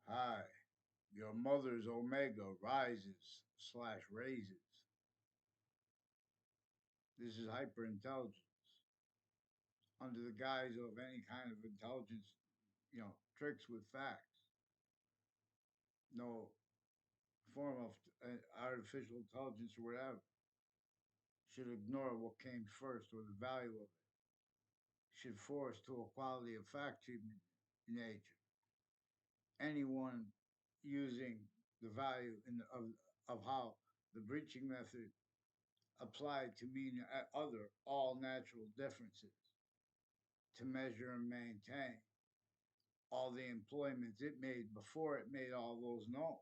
Hi, your mother's omega rises slash raises. This is hyperintelligence under the guise of any kind of intelligence, tricks with facts. No form of artificial intelligence or whatever should ignore what came first or the value of it. Should force to a quality of fact treatment in nature. Anyone using the value of how the breaching method applied to mean other all natural differences to measure and maintain all the employments it made before it made all those known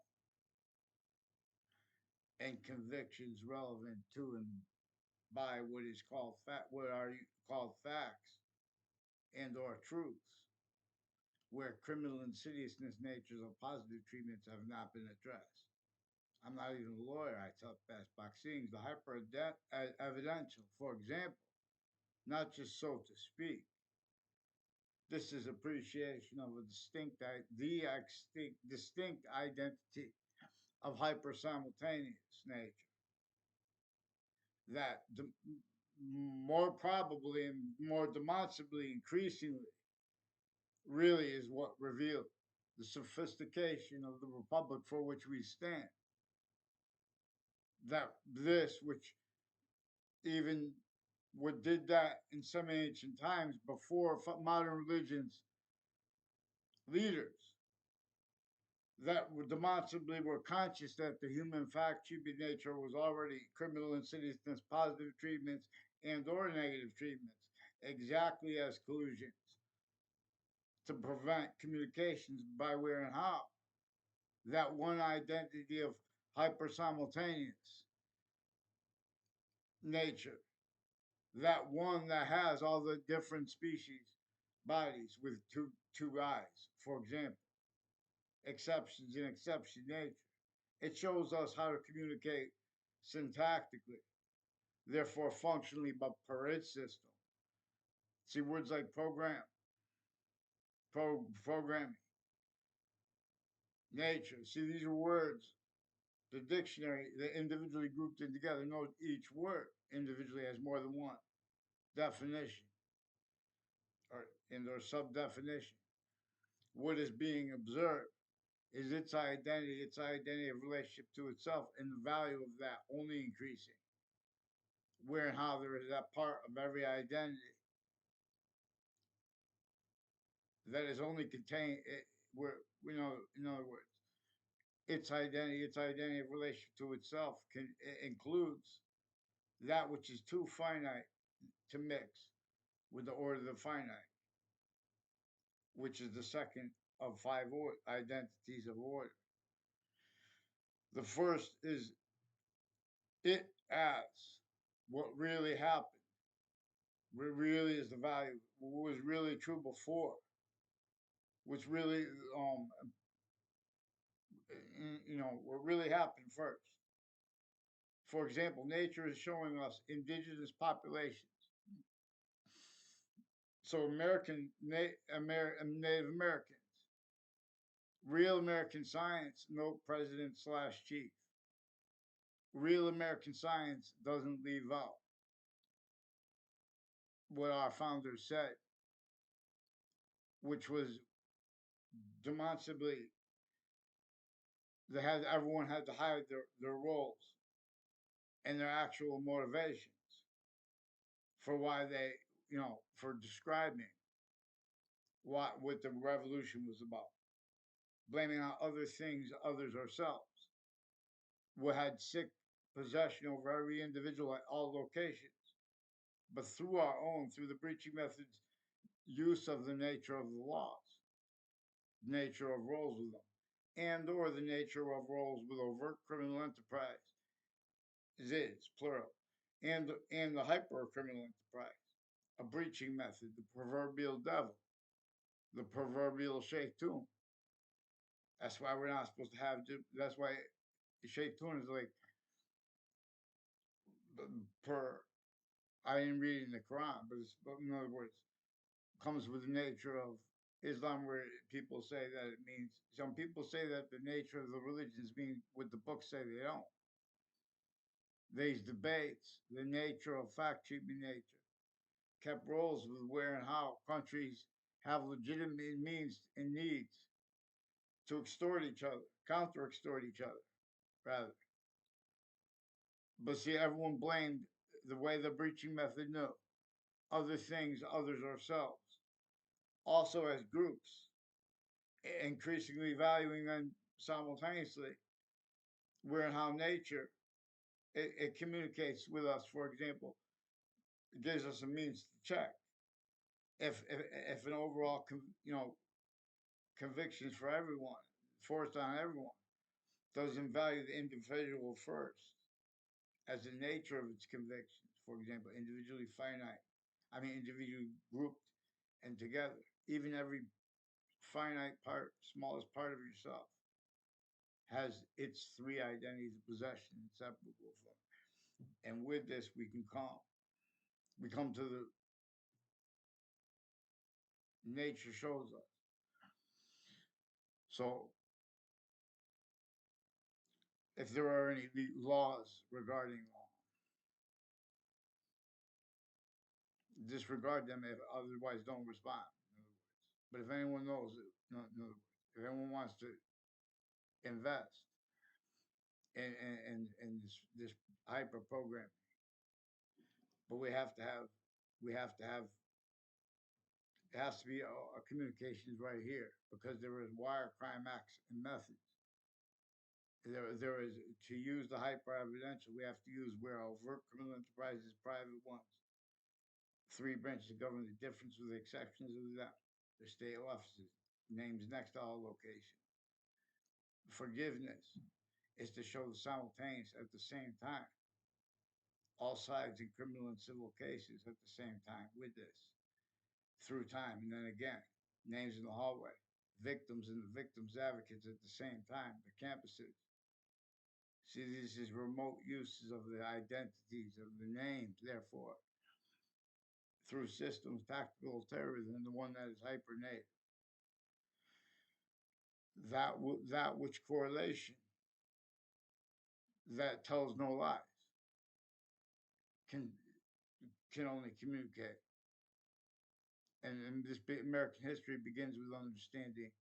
and convictions relevant to and by what are called facts and or truths where criminal insidiousness natures of positive treatments have not been addressed. I'm not even a lawyer. I tell best boxings the hyper evidential, for example, not just so to speak. This is appreciation of a distinct identity of hyper-simultaneous nature that more probably and more demonstrably increasingly really is what revealed the sophistication of the republic for which we stand. That this, which even what did that in some ancient times before modern religions leaders that were demonstrably were conscious that the human fact treatment nature was already criminal insidiousness, positive treatments, and or negative treatments, exactly as collusions to prevent communications by where and how. That one identity of hyper simultaneous nature, that one that has all the different species bodies with two eyes, for example, exceptions in exception nature. It shows us how to communicate syntactically, therefore functionally, but per its system. See words like programming, nature. See, these are words. The dictionary, the individually grouped in together, note each word individually has more than one definition or sub definition. What is being observed is its identity of relationship to itself, and the value of that only increasing. Where and how there is that part of every identity that is only contained where in other words its identity of relation to itself includes that which is too finite to mix with the order of the finite, which is the second of five identities of order. The first is it as what really happened, what really is the value, what was really true before, which really what really happened first. For example, nature is showing us indigenous populations. So Native Americans, real American science, no president slash chief. Real American science doesn't leave out what our founders said, which was demonstrably everyone had to hide their roles and their actual motivations for why they, for describing what the revolution was about, blaming on other things, others ourselves. We had sick possession over every individual at all locations, but through the breaching methods, use of the nature of the laws, nature of roles with them, and or the nature of roles with overt criminal enterprise, is plural, and the hyper criminal enterprise, a breaching method, the proverbial devil, the proverbial shaitan. That's why we're not supposed to have. That's why shaitan is like per. I didn't read in the Quran, but in other words, comes with the nature of Islam, where people say that it means, some people say that the nature of the religions mean what the books say they don't. These debates, the nature of fact treatment nature, kept rules with where and how countries have legitimate means and needs to extort each other, counter extort each other, rather. But see, everyone blamed the way the breaching method knew. Other things, others ourselves. Also, as groups, increasingly valuing them simultaneously, where and how nature it communicates with us. For example, it gives us a means to check if an overall convictions for everyone, forced on everyone, doesn't value the individual first as the nature of its convictions. For example, individually finite, individually grouped and together. Even every finite part, smallest part of yourself, has its three identities of possession inseparable from. And with this, we come to the nature shows us. So, if there are any laws regarding law, disregard them if otherwise don't respond. In other words, but if anyone knows it, no, in other words, if anyone wants to invest in this hyper programming, but we have to have it has to be a communications right here because there is wire crime acts and methods. There is to use the hyper evidential. We have to use where overt criminal enterprises, private ones, three branches of government, the difference with the exceptions of them, the state offices, names next to all location. Forgiveness is to show the simultaneous at the same time, all sides in criminal and civil cases at the same time with this, through time, and then again, names in the hallway, victims and the victims' advocates at the same time, the campuses. See, this is remote uses of the identities of the names, therefore, through systems, tactical terrorism, the one that is hypernative. That which correlation that tells no lies can can only communicate. And this American history begins with understanding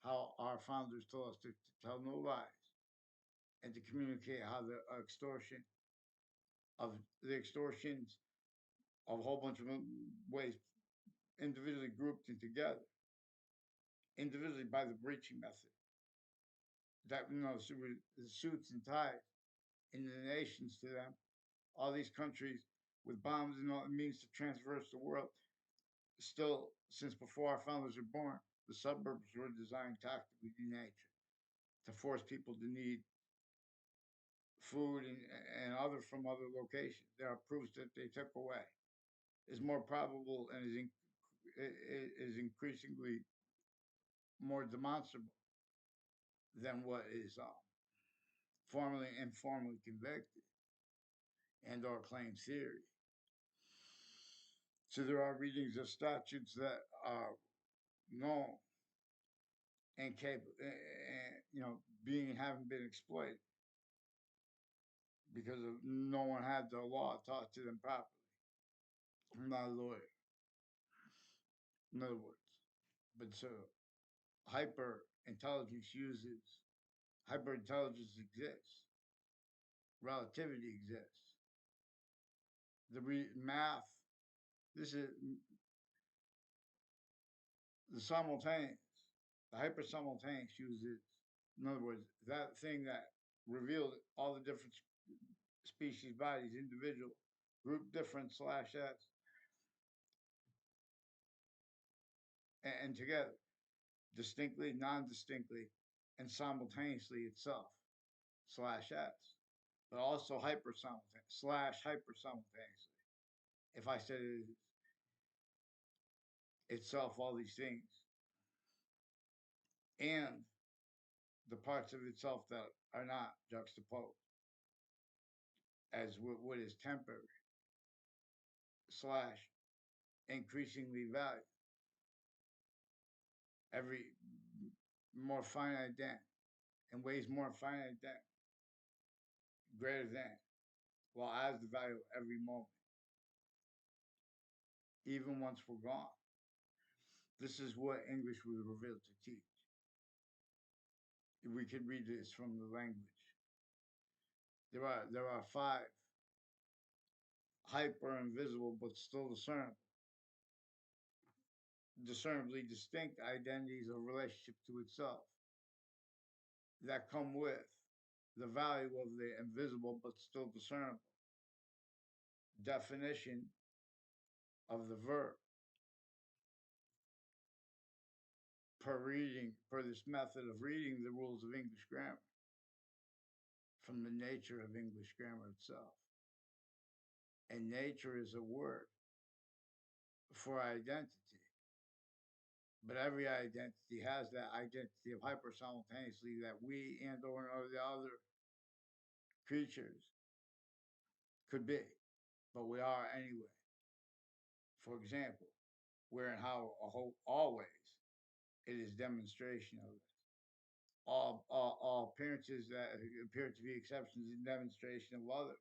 how our founders told us to tell no lies and to communicate how the extortions of a whole bunch of ways individually grouped and together, individually by the breaching method. That the suits and ties in the nations to them, all these countries with bombs and all the means to traverse the world. Still, since before our founders were born, the suburbs were designed tactically in nature to force people to need food and other from other locations. There are proofs that they took away. Is more probable and is increasingly more demonstrable than what is formally and informally convicted and or claim theory. So there are readings of statutes that are known and capable, and being haven't been exploited because of no one had the law taught to them properly. I'm not a lawyer, in other words. But so hyper intelligence uses hyper intelligence exists, relativity exists. Math. This is the simultaneous. The hyper simultaneous uses, in other words, that thing that revealed all the different species, bodies, individual, group different slash S, and together, distinctly, non distinctly, and simultaneously itself, slash S, but also hyper simultaneous, slash hyper simultaneously. If I said it itself, all these things, and the parts of itself that are not juxtaposed as what is temporary, slash increasingly valued. every more finite than, and ways more finite than, greater than, well as the value of every moment, even once we're gone. This is what English was revealed to teach. We could read this from the language. There are five hyper invisible but still discernibly distinct identities of relationship to itself that come with the value of the invisible but still discernible definition of the verb per this method of reading the rules of English grammar from the nature of English grammar itself. And nature is a word for identity. But every identity has that identity of hyper simultaneously that we and or the other creatures could be, but we are anyway. For example, where and how always it is demonstration of it. All appearances that appear to be exceptions in demonstration of other.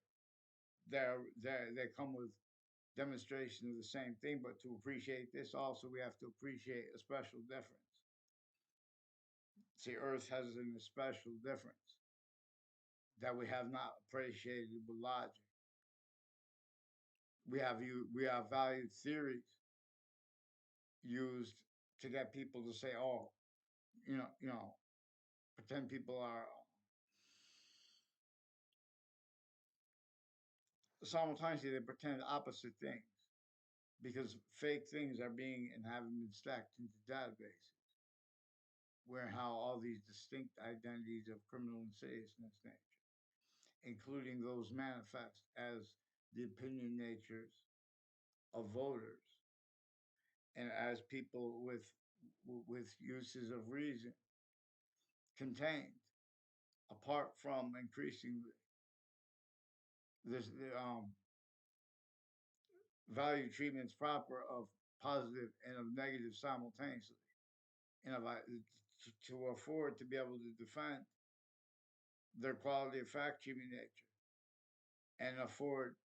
They come with demonstration of the same thing, but to appreciate this also we have to appreciate a special difference. See, Earth has an special difference that we have not appreciated with logic. We have valued theories used to get people to say, "Oh, pretend people are simultaneously they pretend opposite things because fake things are being and having been stacked into databases, where how all these distinct identities of criminal insidiousness nature, including those manifest as the opinion natures of voters and as people with uses of reason contained apart from increasingly this value treatments proper of positive and of negative simultaneously, and to afford to be able to defend their quality of fact treatment nature and afford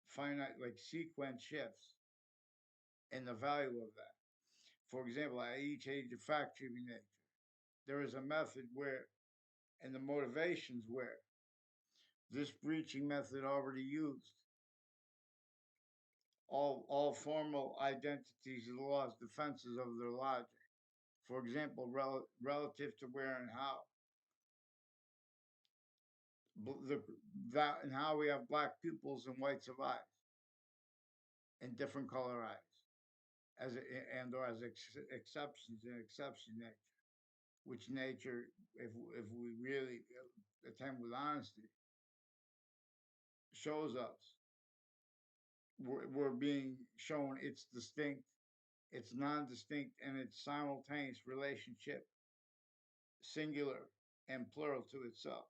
finite like sequence shifts in the value of that. For example, at each age of fact treatment nature, there is a method where, and the motivations where, this breaching method already used all formal identities of the law as defenses of their logic. For example, relative to where and how the, that and how we have black pupils and whites of eyes and different color eyes as and or as exceptions in exception nature, which nature, if we really attend with honesty, shows us we're being shown its distinct, its non-distinct, and its simultaneous relationship, singular and plural to itself,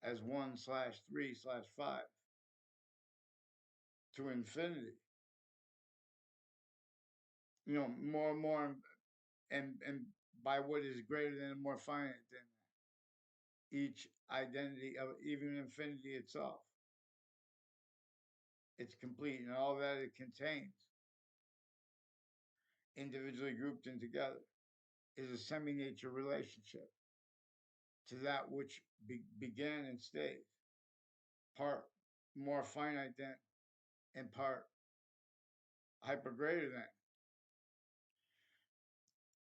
as 1/3/5 to infinity. More and more, and by what is greater than and more finite than each identity of even infinity itself. It's complete, and all that it contains, individually grouped and together, is a semi-nature relationship to that which began and stays, part more finite than, and part hyper greater than.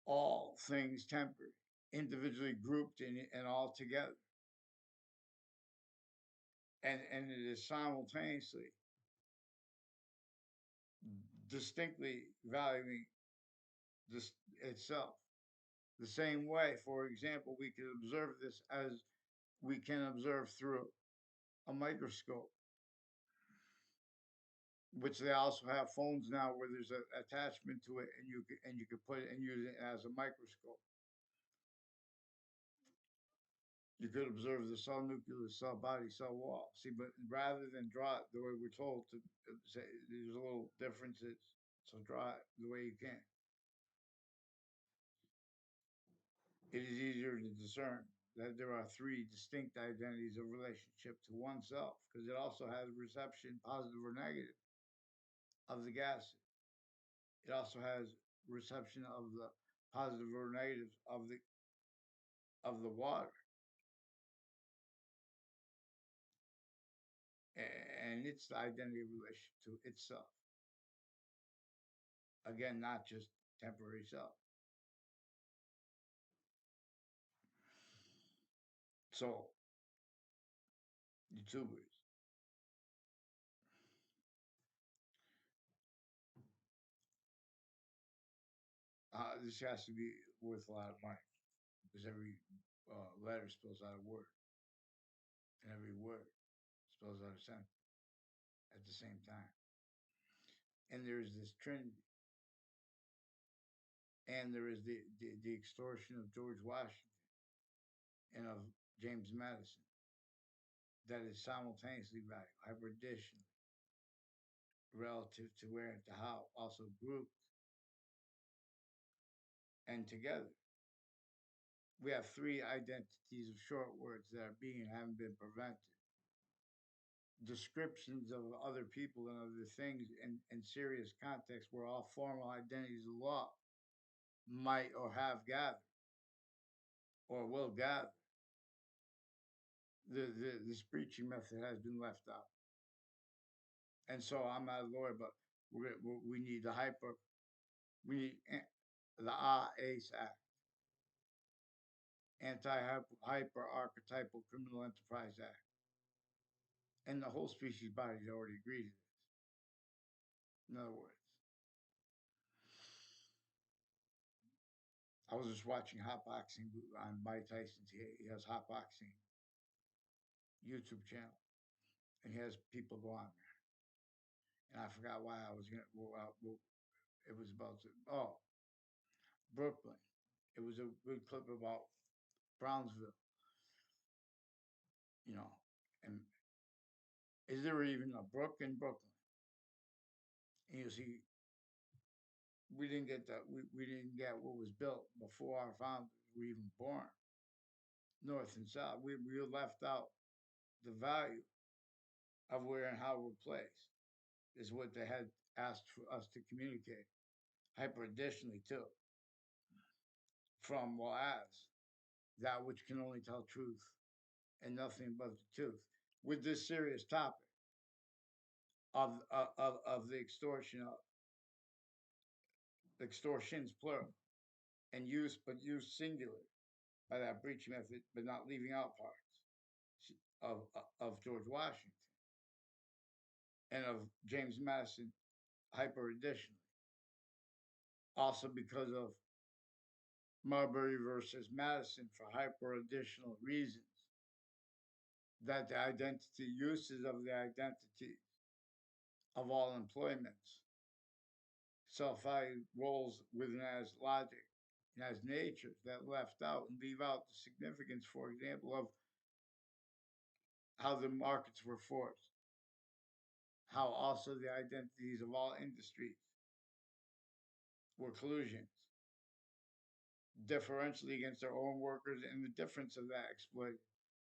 All things temporary, individually grouped and all together. And it is simultaneously distinctly valuing this itself. The same way, for example, we can observe this as we can observe through a microscope, which they also have phones now where there's an attachment to it, and you can put it and use it as a microscope. You could observe the cell nucleus, cell body, cell wall. See, but rather than draw it the way we're told to say, there's a little differences. So draw it the way you can. It is easier to discern that there are three distinct identities of relationship to oneself because it also has reception, positive or negative, of the gases. It also has reception of the positive or negatives of the water, and it's the identity of relation to itself. Again, not just temporary self. So, YouTubers, this has to be worth a lot of money because every letter spells out a word, and every word spells out a sentence at the same time. And there's this trinity, and there is the extortion of George Washington and of James Madison that is simultaneously valued, hyper-additional, relative to where and to how, also grouped and together. We have three identities of short words that are being and haven't been prevented. Descriptions of other people and other things in serious context where all formal identities of law might or have gathered or will gather. This breaching method has been left out. And so I'm not a lawyer, but we need we need the ACE Act, Anti-Hyper Archetypal Criminal Enterprise Act. And the whole species body already agreed to this. In other words, I was just watching hot boxing on Mike Tyson's. He has hot boxing YouTube channel, and he has people go on there. And I forgot why I was gonna. Well, it was about Brooklyn. It was a good clip about Brownsville, you know. And is there even a Brook in Brooklyn? And you see, we didn't get that. We didn't get what was built before our founders were even born. North and South. We left out the value of where and how we're placed is what they had asked for us to communicate. Hyper additionally too, from well as that which can only tell truth and nothing but the truth. With this serious topic of the extortions plural, and use but use singular by that breach method, but not leaving out parts of George Washington and of James Madison hyper additionally. Also because of Marbury versus Madison for hyper additional reasons. That the identity uses of the identity of all employments, self-value roles within as logic and as natures that left out and leave out the significance, for example, of how the markets were forced, how also the identities of all industries were collusions, differentially against their own workers, and the difference of that exploited,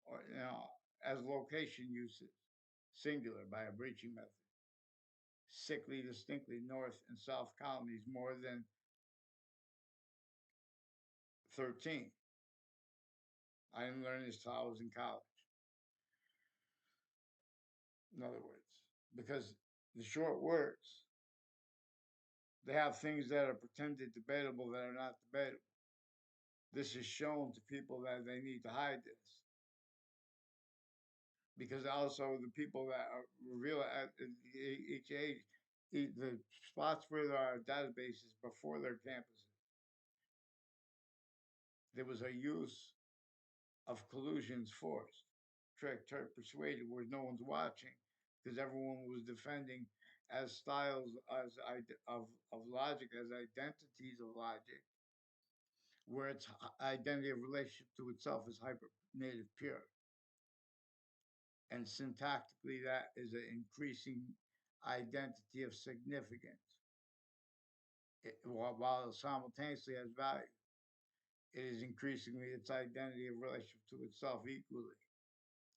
or as location uses, singular by a breaching method. Sickly distinctly North and South colonies more than 13. I didn't learn this till I was in college. In other words, because the short words, they have things that are pretended debatable that are not debatable. This is shown to people that they need to hide this. Because also the people that reveal at each age, the spots where there are databases before their campuses, there was a use of collusions forced, tricked, hurt, persuaded, where no one's watching, because everyone was defending as styles of logic, as identities of logic, where its identity of relationship to itself is hyper native pure. And syntactically, that is an increasing identity of significance, while it simultaneously has value. it is increasingly its identity of relationship to itself equally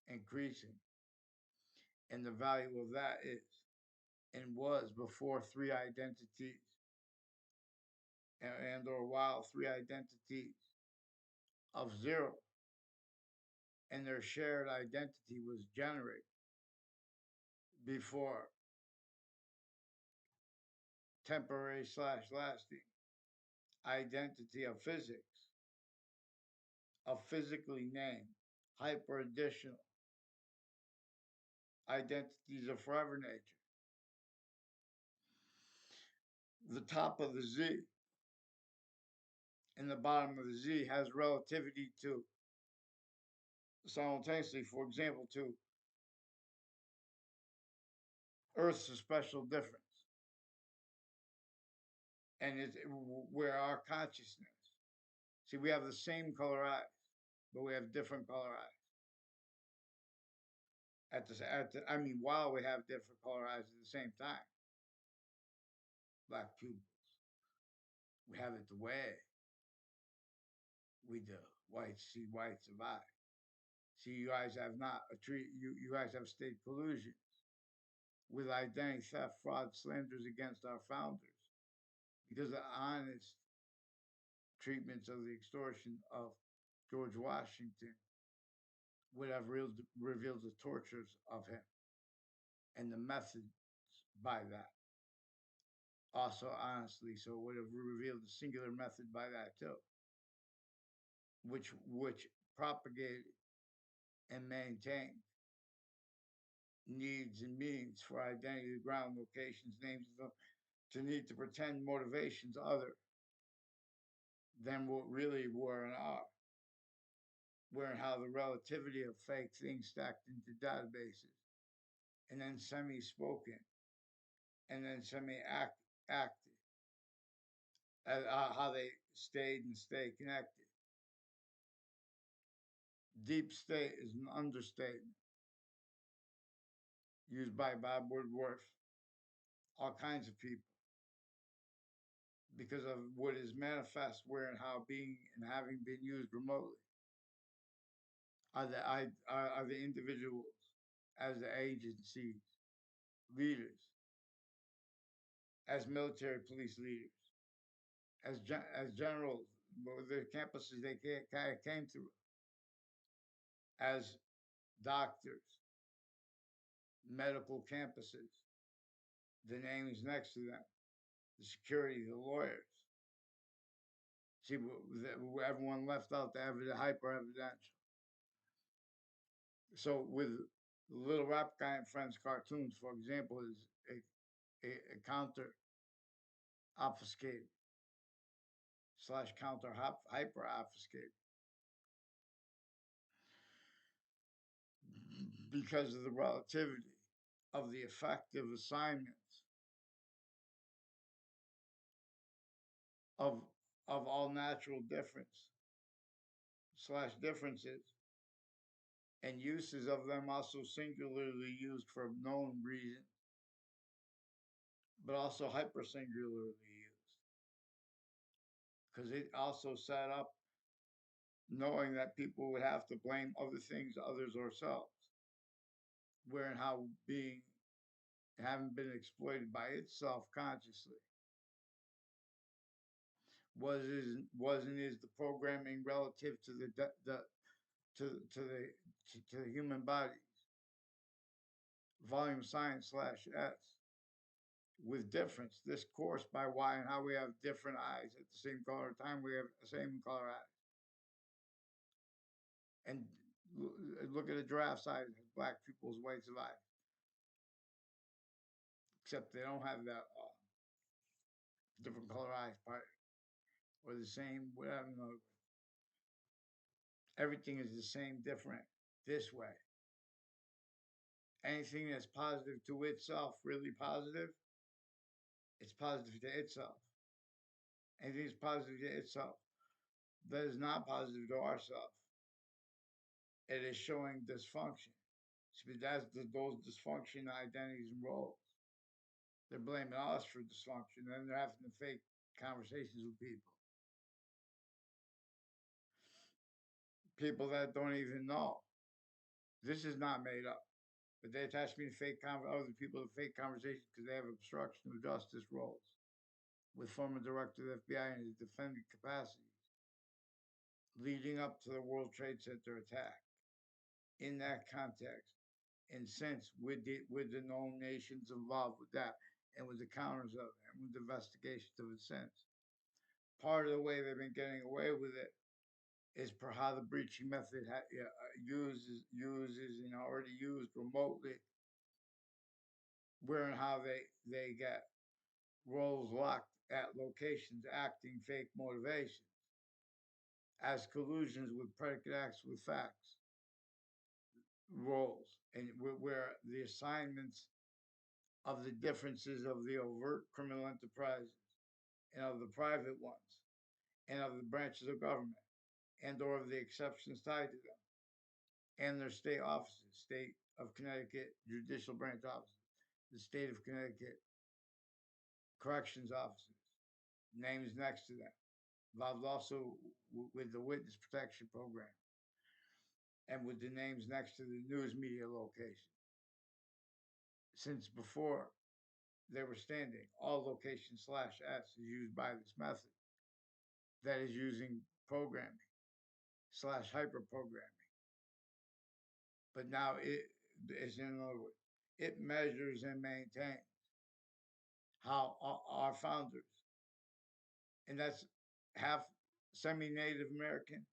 increasing. And the value of that is and was before three identities and or while three identities of zero and their shared identity was generated before temporary slash lasting identity of physically named hyper additional identities of forever nature. The top of the Z and the bottom of the Z has relativity to simultaneously, for example, to Earth's a special difference. And it's where our consciousness, see, we have the same color eyes, but we have different color eyes. While we have different color eyes at the same time, black pupils, we have it the way we do. Whites see whites of eye. See, you guys have not a treat. You guys have state collusions with identity theft, fraud, slanders against our founders because of honest treatments of the extortion of George Washington would have revealed the tortures of him and the methods by that. Also, honestly, so it would have revealed the singular method by that too, which propagated and maintained needs and means for identity, ground locations, names, to need to pretend motivations other than what really were and are. Where and how the relativity of fake things stacked into databases and then semi spoken and then semi acted, how they stayed and stay connected. Deep state is an understatement used by Bob Woodworth, all kinds of people, because of what is manifest, where and how being and having been used remotely are the individuals as the agencies, leaders, as military police leaders, as generals, the campuses they came through, as doctors, medical campuses, the names next to them, the security, the lawyers. See, everyone left out the hyper evidential. So with Little Rap Guy and Friends cartoons, for example, is a counter obfuscated slash counter hyper obfuscated because of the relativity of the effective assignments of of all natural difference slash differences and uses of them also singularly used for known reasons, but also hyper singularly used because it also set up knowing that people would have to blame other things, others, or selves, where and how being having been exploited by itself consciously was and is the programming relative to the to the human bodies. Volume science slash S with difference. This course by why and how we have different eyes at the same color time we have the same color eyes. And look at a giraffe's eyes, black pupils, whites of eyes. Except they don't have that different color eyes part or the same whatever. You know, everything is the same, different this way. Anything that's positive to itself, really positive, it's positive to itself. Anything that's positive to itself that is not positive to ourself, it is showing dysfunction. So that's those dysfunction identities and roles. They're blaming us for dysfunction, and they're having to fake conversations with people. people that don't even know. This is not made up. But they attach me to other people to fake conversations because they have obstruction of justice roles with former director of the FBI in his defending capacities leading up to the World Trade Center attack. In that context, and since with the known nations involved with that, and with the counters of it, and with the investigations of it since, part of the way they've been getting away with it is per how the breaching method uses and already used remotely, where and how they get roles locked at locations acting fake motivations as collusions with predicate acts with facts roles, and where the assignments of the differences of the overt criminal enterprises and of the private ones and of the branches of government and or of the exceptions tied to them and their state offices, state of Connecticut judicial branch offices, the state of Connecticut corrections offices, names next to them, involved also with the witness protection program and with the names next to the news media location. Since before they were standing, all location slash S is used by this method that is using programming slash hyper programming. But now it is, in other words, it measures and maintains how our founders, and that's half semi-Native American,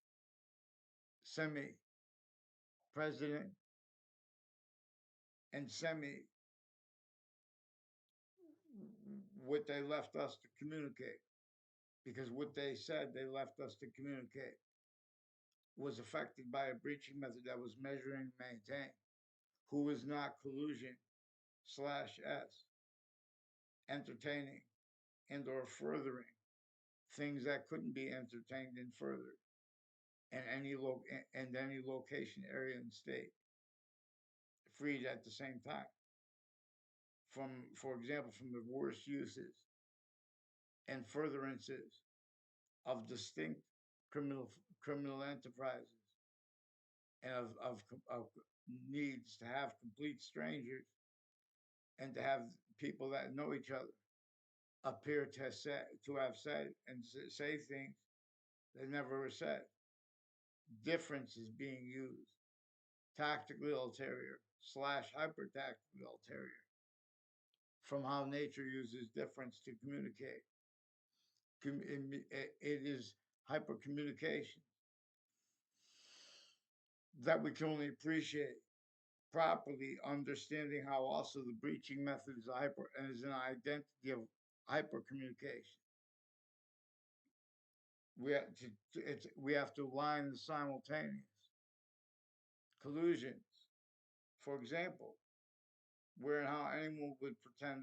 semi-president, and semi what they left us to communicate. Because what they said they left us to communicate was affected by a breaching method that was measuring and maintained, who was not collusion slash S, entertaining and or furthering things that couldn't be entertained and furthered and any location, area, and state freed at the same time. From, for example, from the worst uses and furtherances of distinct criminal criminal enterprises and of needs to have complete strangers and to have people that know each other appear to have said and say things that never were said. Difference is being used. Tactically ulterior slash hyper tactically ulterior from how nature uses difference to communicate. It is hyper communication that we can only appreciate properly understanding how also the breaching method is hyper and is an identity of hyper communication. We have to align the simultaneous collusions. For example, where and how anyone would pretend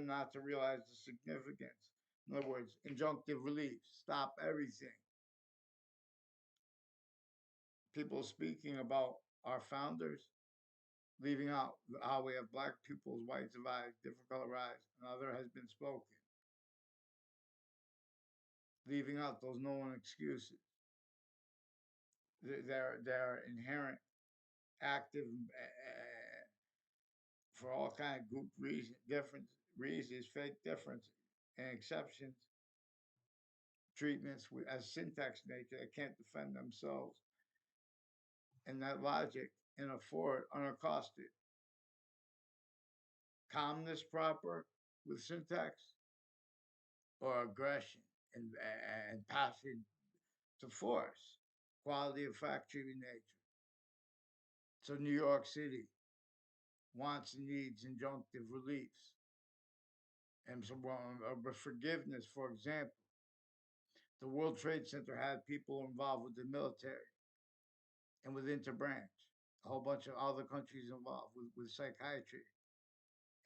not to realize the significance. In other words, injunctive relief, stop everything. People speaking about our founders, leaving out how we have black pupils, whites of eyes, different color eyes, another has been spoken. Leaving out those known excuses. They're inherent, active, for all kind of group reasons, different reasons, fake differences, and exceptions, treatments as syntax nature that can't defend themselves, and that logic in a forward unaccosted. Calmness proper with syntax or aggression and passing to force, quality of fact treating nature. So New York City wants and needs injunctive reliefs and some forgiveness, for example. The World Trade Center had people involved with the military and with interbranch, a whole bunch of other countries involved with psychiatry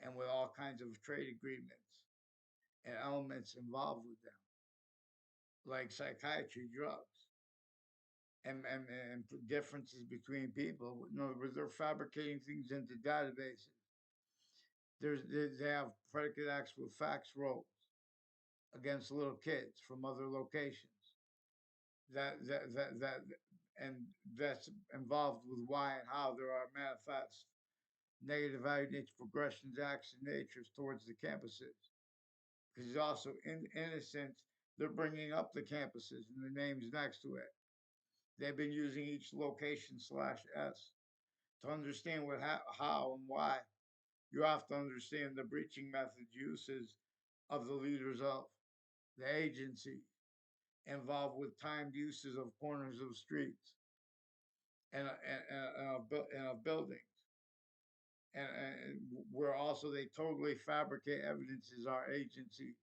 and with all kinds of trade agreements and elements involved with them, like psychiatry, drugs, and differences between people. In other words, they're fabricating things into databases. They have predicate acts with facts roles against little kids from other locations. that and that's involved with why and how there are manifest negative value nature progressions, acts, and natures towards the campuses. Because he's also in a sense they're bringing up the campuses and the names next to it. They've been using each location slash s to understand what how and why. You have to understand the breaching method uses of the leaders of the agency involved with timed uses of corners of streets and of buildings. And where also they totally fabricate evidences our agencies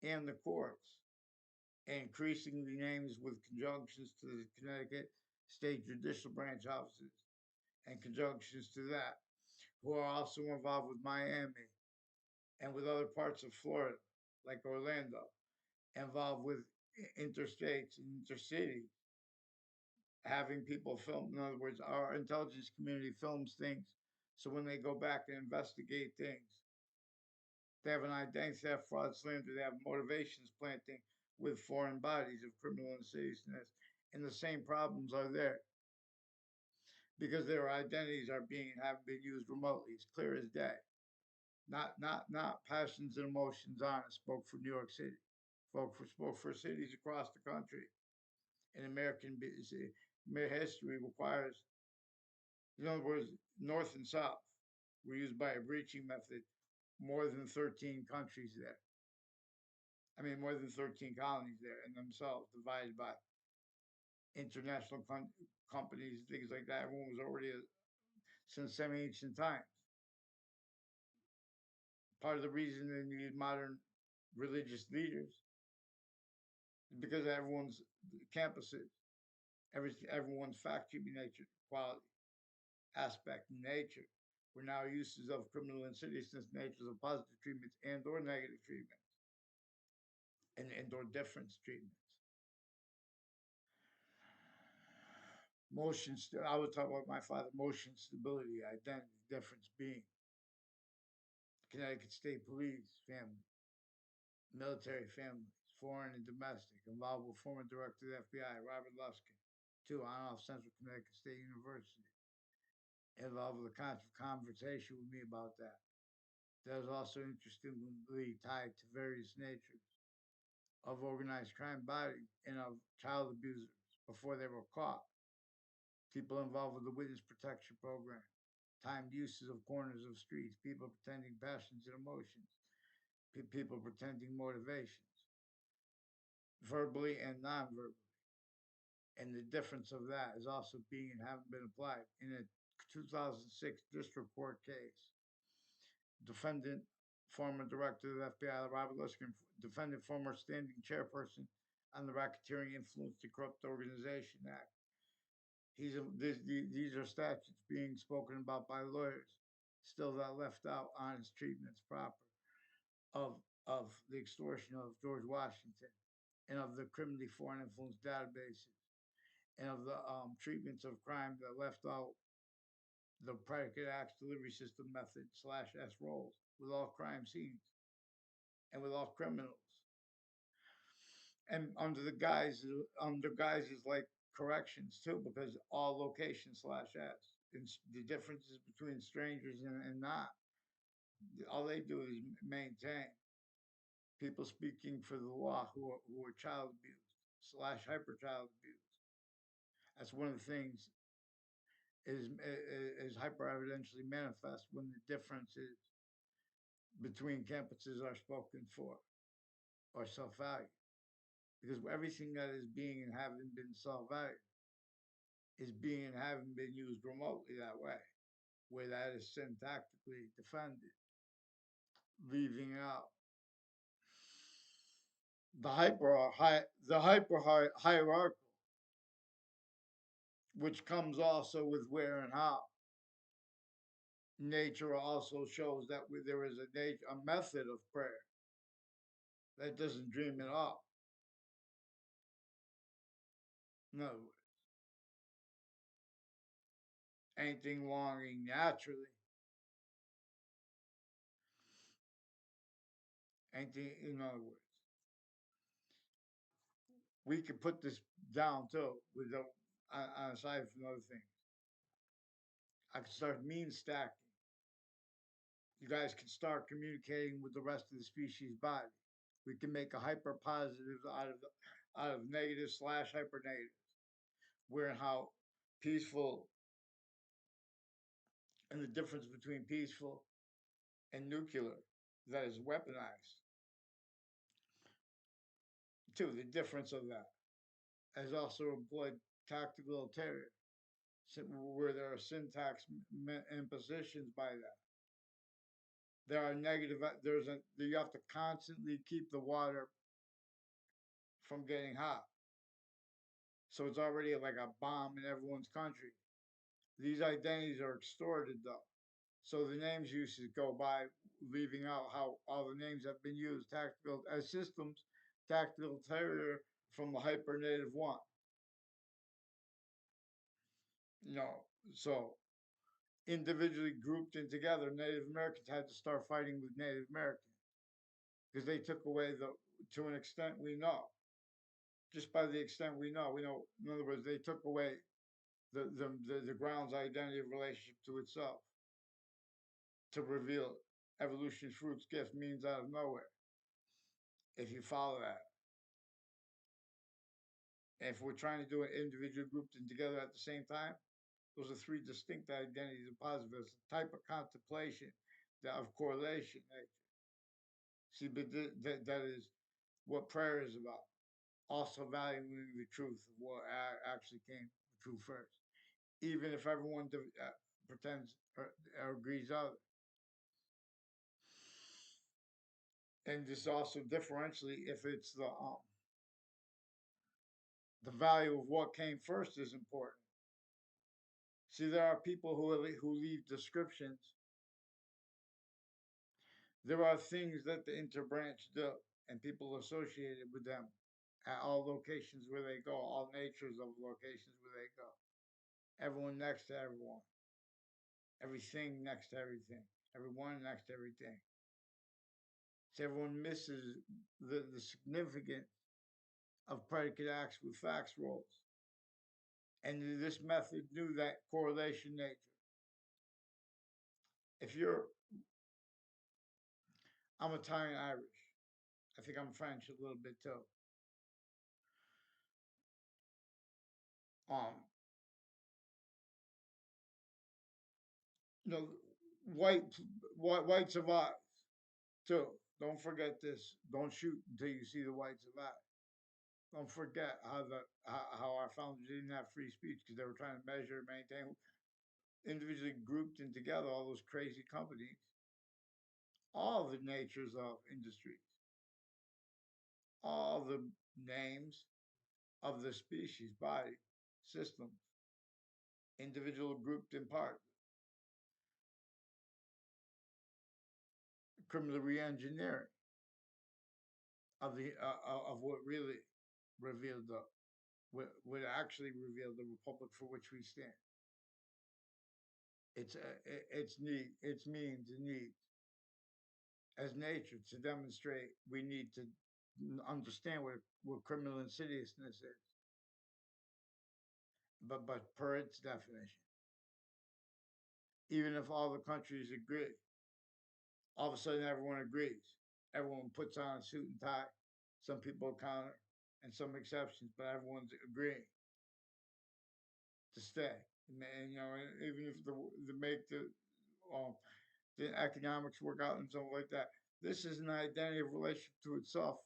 and the courts, increasingly names with conjunctions to the Connecticut State Judicial Branch offices and conjunctions to that, who are also involved with Miami and with other parts of Florida, like Orlando, involved with interstates and intercities, having people film. In other words, our intelligence community films things, so when they go back and investigate things, they have an identity theft, fraud, slander. They have motivations planting with foreign bodies of criminal insidiousness, and the same problems are there because their identities are being have been used remotely. It's clear as day. Not passions and emotions on it. Spoke for New York City. Spoke for cities across the country. In American history requires, in other words, North and South were used by a breaching method. More than 13 countries there. I mean, more than 13 colonies there in themselves, divided by international companies, things like that. Everyone was already since semi-ancient times. Part of the reason they needed modern religious leaders is because everyone's campuses, everyone's fact-keeping nature, quality, aspect, nature were now uses of criminal insidiousness, natures of positive treatments and or negative treatments, and or difference treatments. I would talk about my father, motion, stability, identity, difference, being. Connecticut State Police, family, military families, foreign and domestic, involved with former director of the FBI, Robert Luskin. Two, on off Central Connecticut State University, involved with a constant conversation with me about that. That was also interestingly tied to various natures of organized crime body and of child abusers before they were caught. People involved with the witness protection program, timed uses of corners of streets, people pretending passions and emotions, people pretending motivations, verbally and non-verbally. And the difference of that is also being and having been applied in a 2006 district court case. Defendant, former director of the FBI, Robert Luskin, defendant, former standing chairperson on the Racketeering Influence to Corrupt Organization Act. These are statutes being spoken about by lawyers, still that left out honest treatments proper of of the extortion of George Washington and of the criminally foreign influence databases and of the treatments of crime that left out the predicate acts delivery system method slash S rolls with all crime scenes and with all criminals and under guises like corrections too, because all location slash S. And the differences between strangers and not, all they do is maintain people speaking for the law who are child abused slash hyper child abused. That's one of the things is hyper evidentially manifest when the differences between campuses are spoken for or self value. Because everything that is being and having been self valued is being and having been used remotely that way, where that is syntactically defended, leaving out the hyper hierarchical, which comes also with where and how. Nature also shows that there is a method of prayer that doesn't dream at all. In other words, anything longing naturally, anything, in other words, we could put this down too. With the aside from other things, I can start mean stacking. You guys can start communicating with the rest of the species body. We can make a hyper positive out of negative slash hyper negative. Where and how peaceful and the difference between peaceful and nuclear that is weaponized. Two, the difference of that has also employed tactical terror, where there are syntax impositions by that. There are negative. You have to constantly keep the water from getting hot. So it's already like a bomb in everyone's country. These identities are extorted though. So the names uses go by, leaving out how all the names have been used. Tactical as systems, tactical terror from the hyper native one. You know, so individually grouped in together, Native Americans had to start fighting with Native Americans because they took away the, to an extent we know, just by the extent we know, in other words, they took away the ground's identity of relationship to itself to reveal evolution's fruits, gifts, means out of nowhere. If you follow that, if we're trying to do it individual grouped and together at the same time, those are three distinct identities of positivism, type of contemplation, of correlation. See, but that is what prayer is about. Also valuing the truth of what actually came true first, even if everyone pretends or agrees other. And just also differentially, if it's the value of what came first is important. See, there are people who leave descriptions. There are things that the interbranch do, and people associated with them at all locations where they go, all natures of locations where they go. Everyone next to everyone, everything next to everything, everyone next to everything. So everyone misses the significance of predicate acts with facts roles. And this method knew that correlation nature. If you're, I'm Italian Irish. I think I'm French a little bit too. Um, you know, white white survives too. Don't forget this. Don't shoot until you see the white survive. Don't forget how our founders didn't have free speech because they were trying to measure, maintain, individually grouped and together all those crazy companies, all the natures of industries, all the names of the species, body, systems, individual grouped in part, criminal re-engineering of what really revealed the what actually revealed the republic for which we stand. It's need, its means and needs as nature to demonstrate. We need to understand what criminal insidiousness is, but per its definition, even if all the countries agree, all of a sudden everyone agrees. Everyone puts on a suit and tie. Some people counter, and some exceptions, but everyone's agreeing to stay. And you know, even if the make um, the economics work out and something like that, this is an identity of relationship to itself.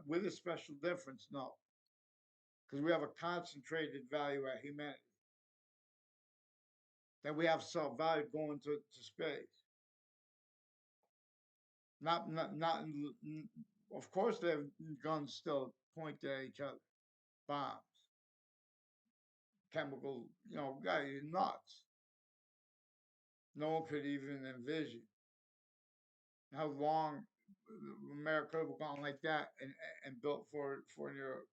With a special difference, no, because we have a concentrated value at humanity. That we have self value going to space. Not. Of course, they have guns still pointed at each other, bombs, chemical. You know, guys, nuts. No one could even envision how long America would have gone like that and built for New York,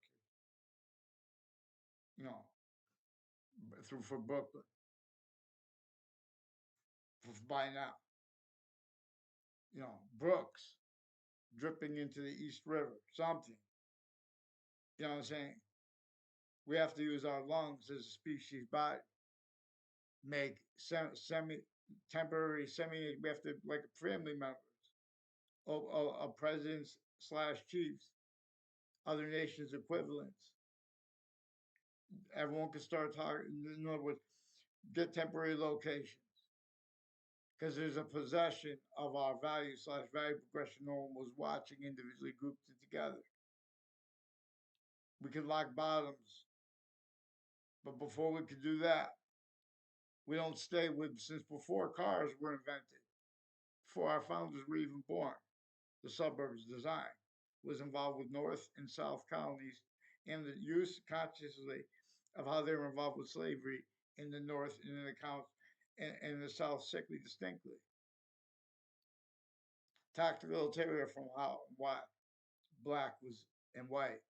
you know, through for Brooklyn, for by now, you know, Brooks. dripping into the East River, something. You know what I'm saying? We have to use our lungs as a species body, make semi temporary semi. We have to like family members, of presidents slash chiefs, other nations equivalents. Everyone can start talking. In other words, get temporary locations because there's a possession of our value slash value progression. No one was watching, individually grouped it together. We could lock bottoms, but before we could do that, we don't stay with since before cars were invented, before our founders were even born. The suburbs design was involved with North and South colonies and the use consciously of how they were involved with slavery in the North and in the and in the South sickly distinctly. Tactical terrier from how why black was and white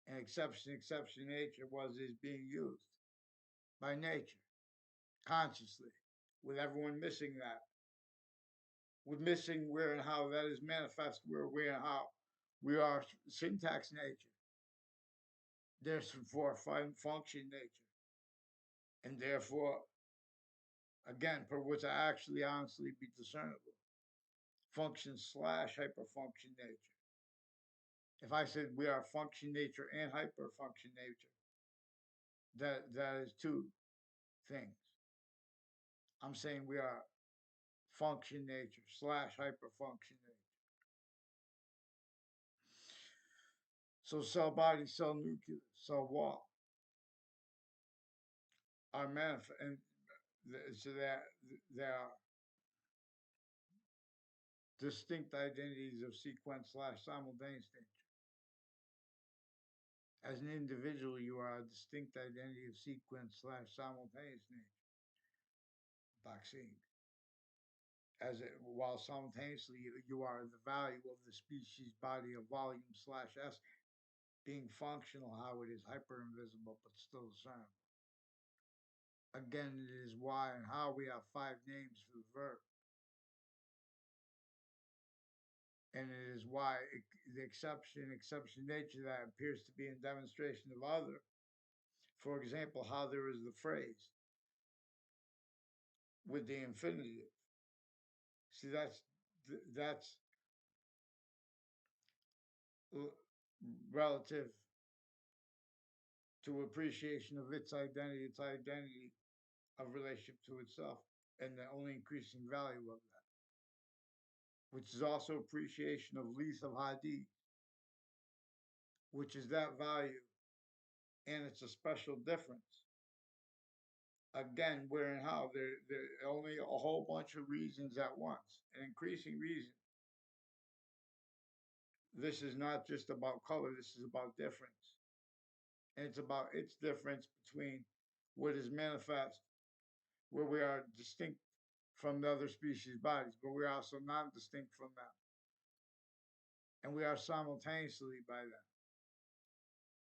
and exception nature was is being used by nature consciously, with everyone missing that, with missing where and how that is manifest, where and how we are syntax nature. Therefore, function nature, and therefore, again, per what's actually honestly be discernible, function slash hyperfunction nature. If I said we are function nature and hyperfunction nature, that is two things. I'm saying we are function nature slash hyperfunction nature. So cell body, cell nucleus, cell wall are manifest, and so that there are distinct identities of sequence slash simultaneous nature. As an individual, you are a distinct identity of sequence slash simultaneous nature. Vaccine. While simultaneously you are the value of the species body of volume slash S being functional, how it is hyper invisible but still discernible. Again, it is why and how we have five names for the verb. And it is why the exception nature that appears to be in demonstration of other. For example, how there is the phrase with the infinitive. See, that's relative to appreciation of its identity of relationship to itself, and the only increasing value of that, which is also appreciation of lease of Hadid, which is that value, and it's a special difference. Again, where and how there are only a whole bunch of reasons at once, an increasing reason. This is not just about color, this is about difference. And it's about its difference between what is manifest, where we are distinct from the other species bodies, but we are also not distinct from them. And we are simultaneously by them,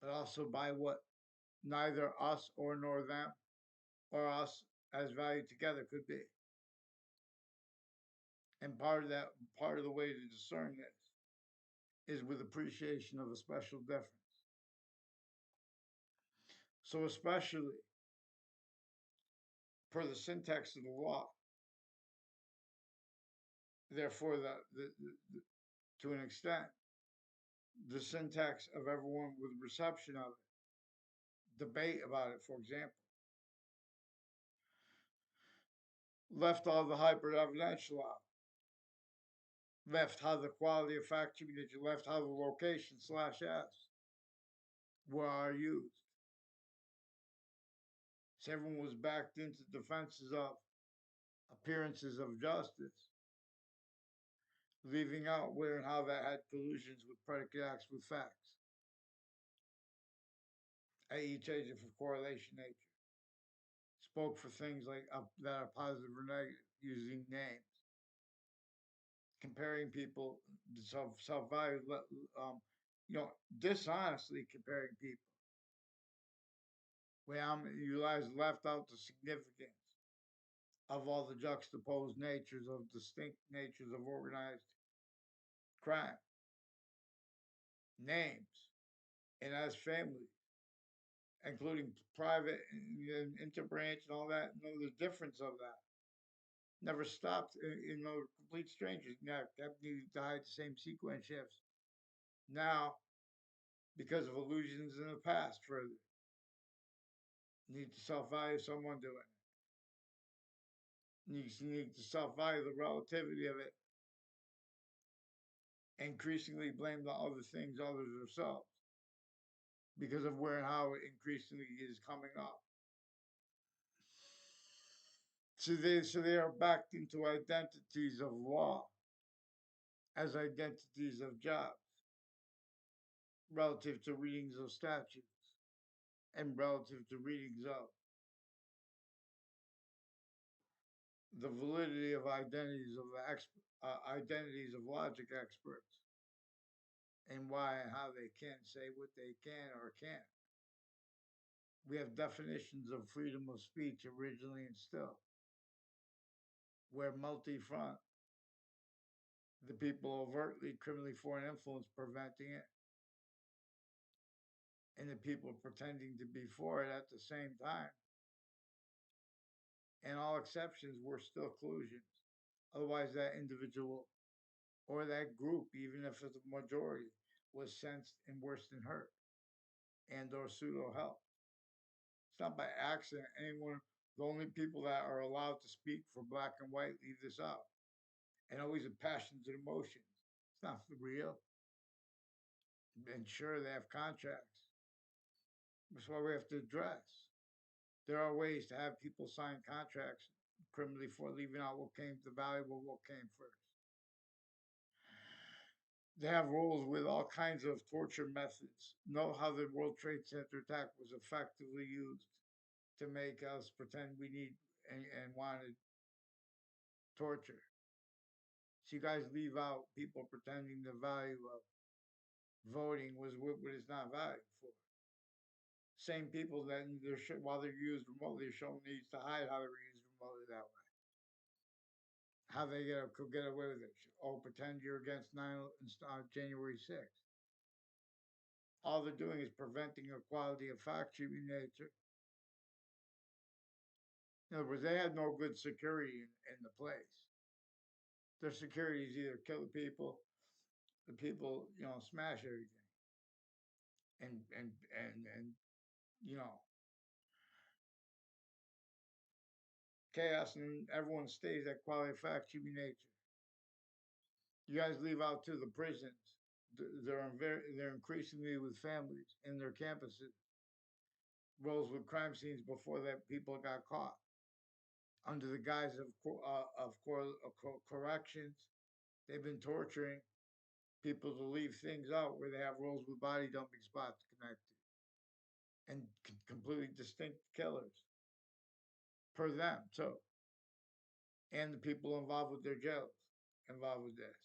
but also by what neither us or nor them or us as valued together could be. And part of the way to discern this is with appreciation of a special difference. So especially per the syntax of the law, therefore to an extent, the syntax of everyone with reception of it, debate about it, for example, left all the hyper evidential out, left how the quality of fact that you left how the location slash s where are used. So everyone was backed into defenses of appearances of justice, leaving out where and how that had collusions with predicate acts with facts at each agent for correlation nature. Spoke for things like that are positive or negative, using names, comparing people, self value, dishonestly comparing people. Where you guys left out the significance of all the juxtaposed natures of distinct natures of organized crime, names, and as family, including private and interbranch and all that. No, the difference of that never stopped. Complete strangers. Now, kept needing to hide the same sequence shifts. Now, because of illusions in the past, further need to self-value someone doing it. Need to self-value the relativity of it. Increasingly blame the other things others themselves because of where and how it increasingly is coming up. So they are backed into identities of law as identities of jobs relative to readings of statutes and relative to readings of the validity of identities of logic experts and why and how they can say what they can or can't. We have definitions of freedom of speech originally instilled, where multi-front, the people overtly criminally foreign influence preventing it, and the people pretending to be for it at the same time. And all exceptions were still collusions. Otherwise, that individual or that group, even if it's a majority, was sensed and worse than hurt and or pseudo help. It's not by accident. Anyone, the only people that are allowed to speak for black and white leave this out. And always have passions and emotions. It's not for real. And sure, they have contracts. That's why we have to address. There are ways to have people sign contracts criminally for leaving out what came the valuable, what came first. They have rules with all kinds of torture methods. Know how the World Trade Center attack was effectively used to make us pretend we need and wanted torture. So you guys leave out people pretending the value of voting was what it's not valued for. Same people that while they're used remotely, are shown needs to hide how they were used remotely that way. How they could get away with it? Oh, pretend you're against January 6th. All they're doing is preventing equality of fact treating nature. In other words, they had no good security in the place. Their security is either kill the people, smash everything, and you know, chaos, and everyone stays at quality of fact treating nature. You guys leave out too the prisons. They're increasingly with families in their campuses, roles with crime scenes before that people got caught under the guise of corrections. They've been torturing people to leave things out where they have roles with body dumping spots connected and completely distinct killers per them too, and the people involved with their jails involved with this.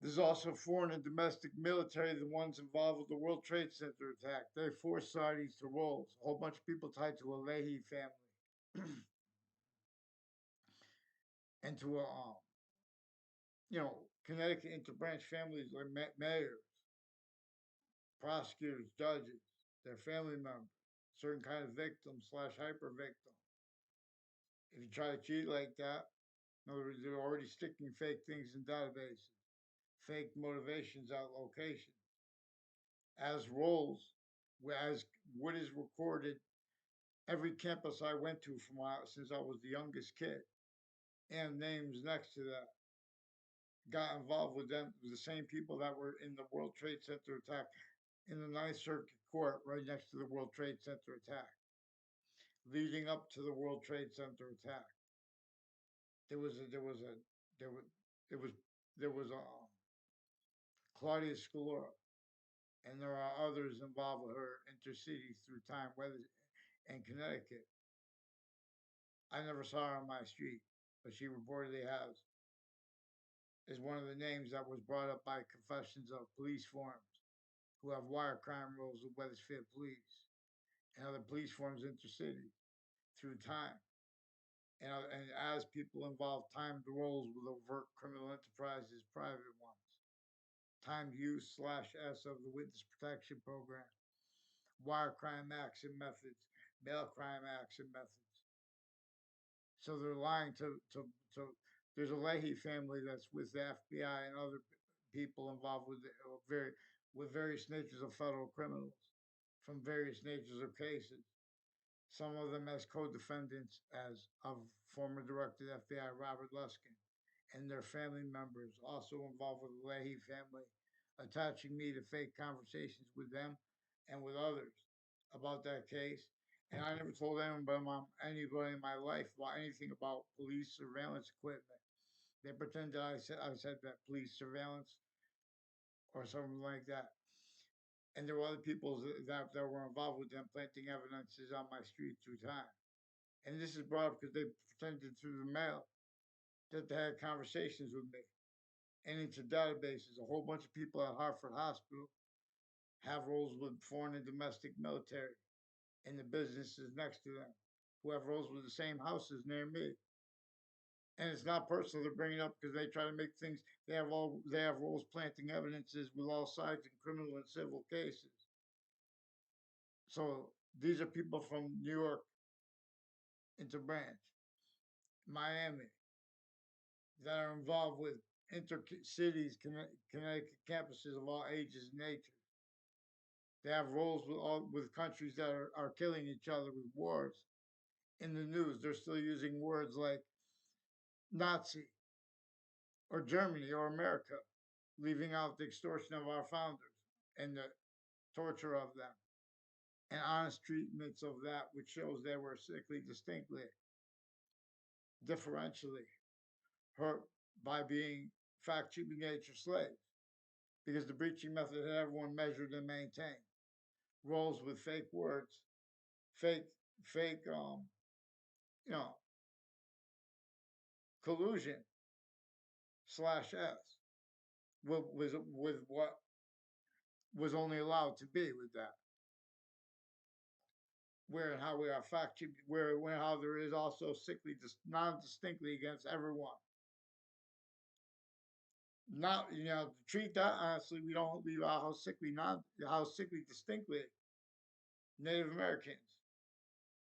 There's also foreign and domestic military, the ones involved with the World Trade Center attack. They forced Saudis to roles. A whole bunch of people tied to a Leahy family and to Connecticut interbranch families like mayors, prosecutors, judges, their family members, certain kind of victim slash hyper victim. If you try to cheat like that, in other words, they're already sticking fake things in databases, fake motivations out locations as roles, as what is recorded every campus I went to since I was the youngest kid, and names next to that got involved with them, the same people that were in the World Trade Center attack in the Ninth Circuit Court right next to the World Trade Center attack, leading up to the World Trade Center attack. There was a there was a there was there was there was a Claudia Scalora, and there are others involved with her intercity through time, whether in Connecticut. I never saw her on my street, but she reportedly has. Is one of the names that was brought up by confessions of police forums who have wire crime rules with Wethersfield Police and other police forms intercity through time. and as people involve timed roles with overt criminal enterprises, private ones. Timed use slash S of the witness protection program, wire crime acts and methods, mail crime acts and methods. So they're lying to there's a Leahy family that's with the FBI and other people involved with various natures of federal criminals from various natures of cases. Some of them as co-defendants as of former Director of the FBI Robert Luskin and their family members also involved with the Leahy family, attaching me to fake conversations with them and with others about that case. And I never told anybody in my life about anything about police surveillance equipment. They pretended I said that police surveillance or something like that. And there were other people that were involved with them planting evidences on my street through time. And this is brought up because they pretended through the mail that they had conversations with me and into databases. A whole bunch of people at Hartford Hospital have roles with foreign and domestic military and the businesses next to them who have roles with the same houses near me. And it's not personal. They're bringing it up because they try to make things. They have roles planting evidences with all sides in criminal and civil cases. So these are people from New York into Branch, Miami, that are involved with inter-cities, Connecticut campuses of all ages and natures. They have roles with countries that are killing each other with wars. In the news, they're still using words like Nazi or Germany or America, leaving out the extortion of our founders and the torture of them and honest treatments of that which shows they were sickly distinctly, differentially hurt by being fact cheaping nature slaves because the breaching method had everyone measured and maintained. Roles with fake words, fake, fake, you know, collusion slash S with what was only allowed to be with that. Where and how we are fact cheap, where how there is also sickly, non distinctly against everyone. Not to treat that honestly, we don't leave out how sickly distinctly Native Americans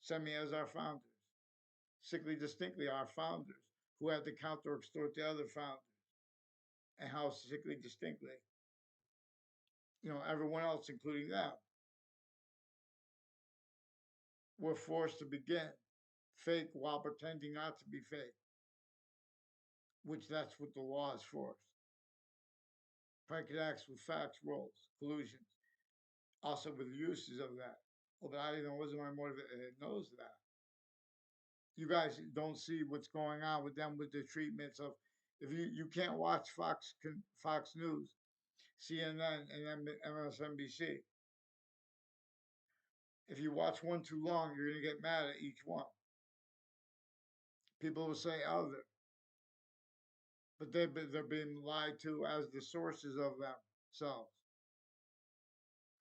send me as our founders, sickly distinctly our founders who had to counter extort the other founders, and how sickly distinctly everyone else, including them, were forced to begin fake while pretending not to be fake, which that's what the law is for. Predicate acts with facts, roles, collusions, also with uses of that. Well, but I even wasn't my motivated. It knows that. You guys don't see what's going on with them with the treatments of. If you can't watch Fox News, CNN, and MSNBC. If you watch one too long, you're going to get mad at each one. People will say other, but they're being lied to as the sources of themselves.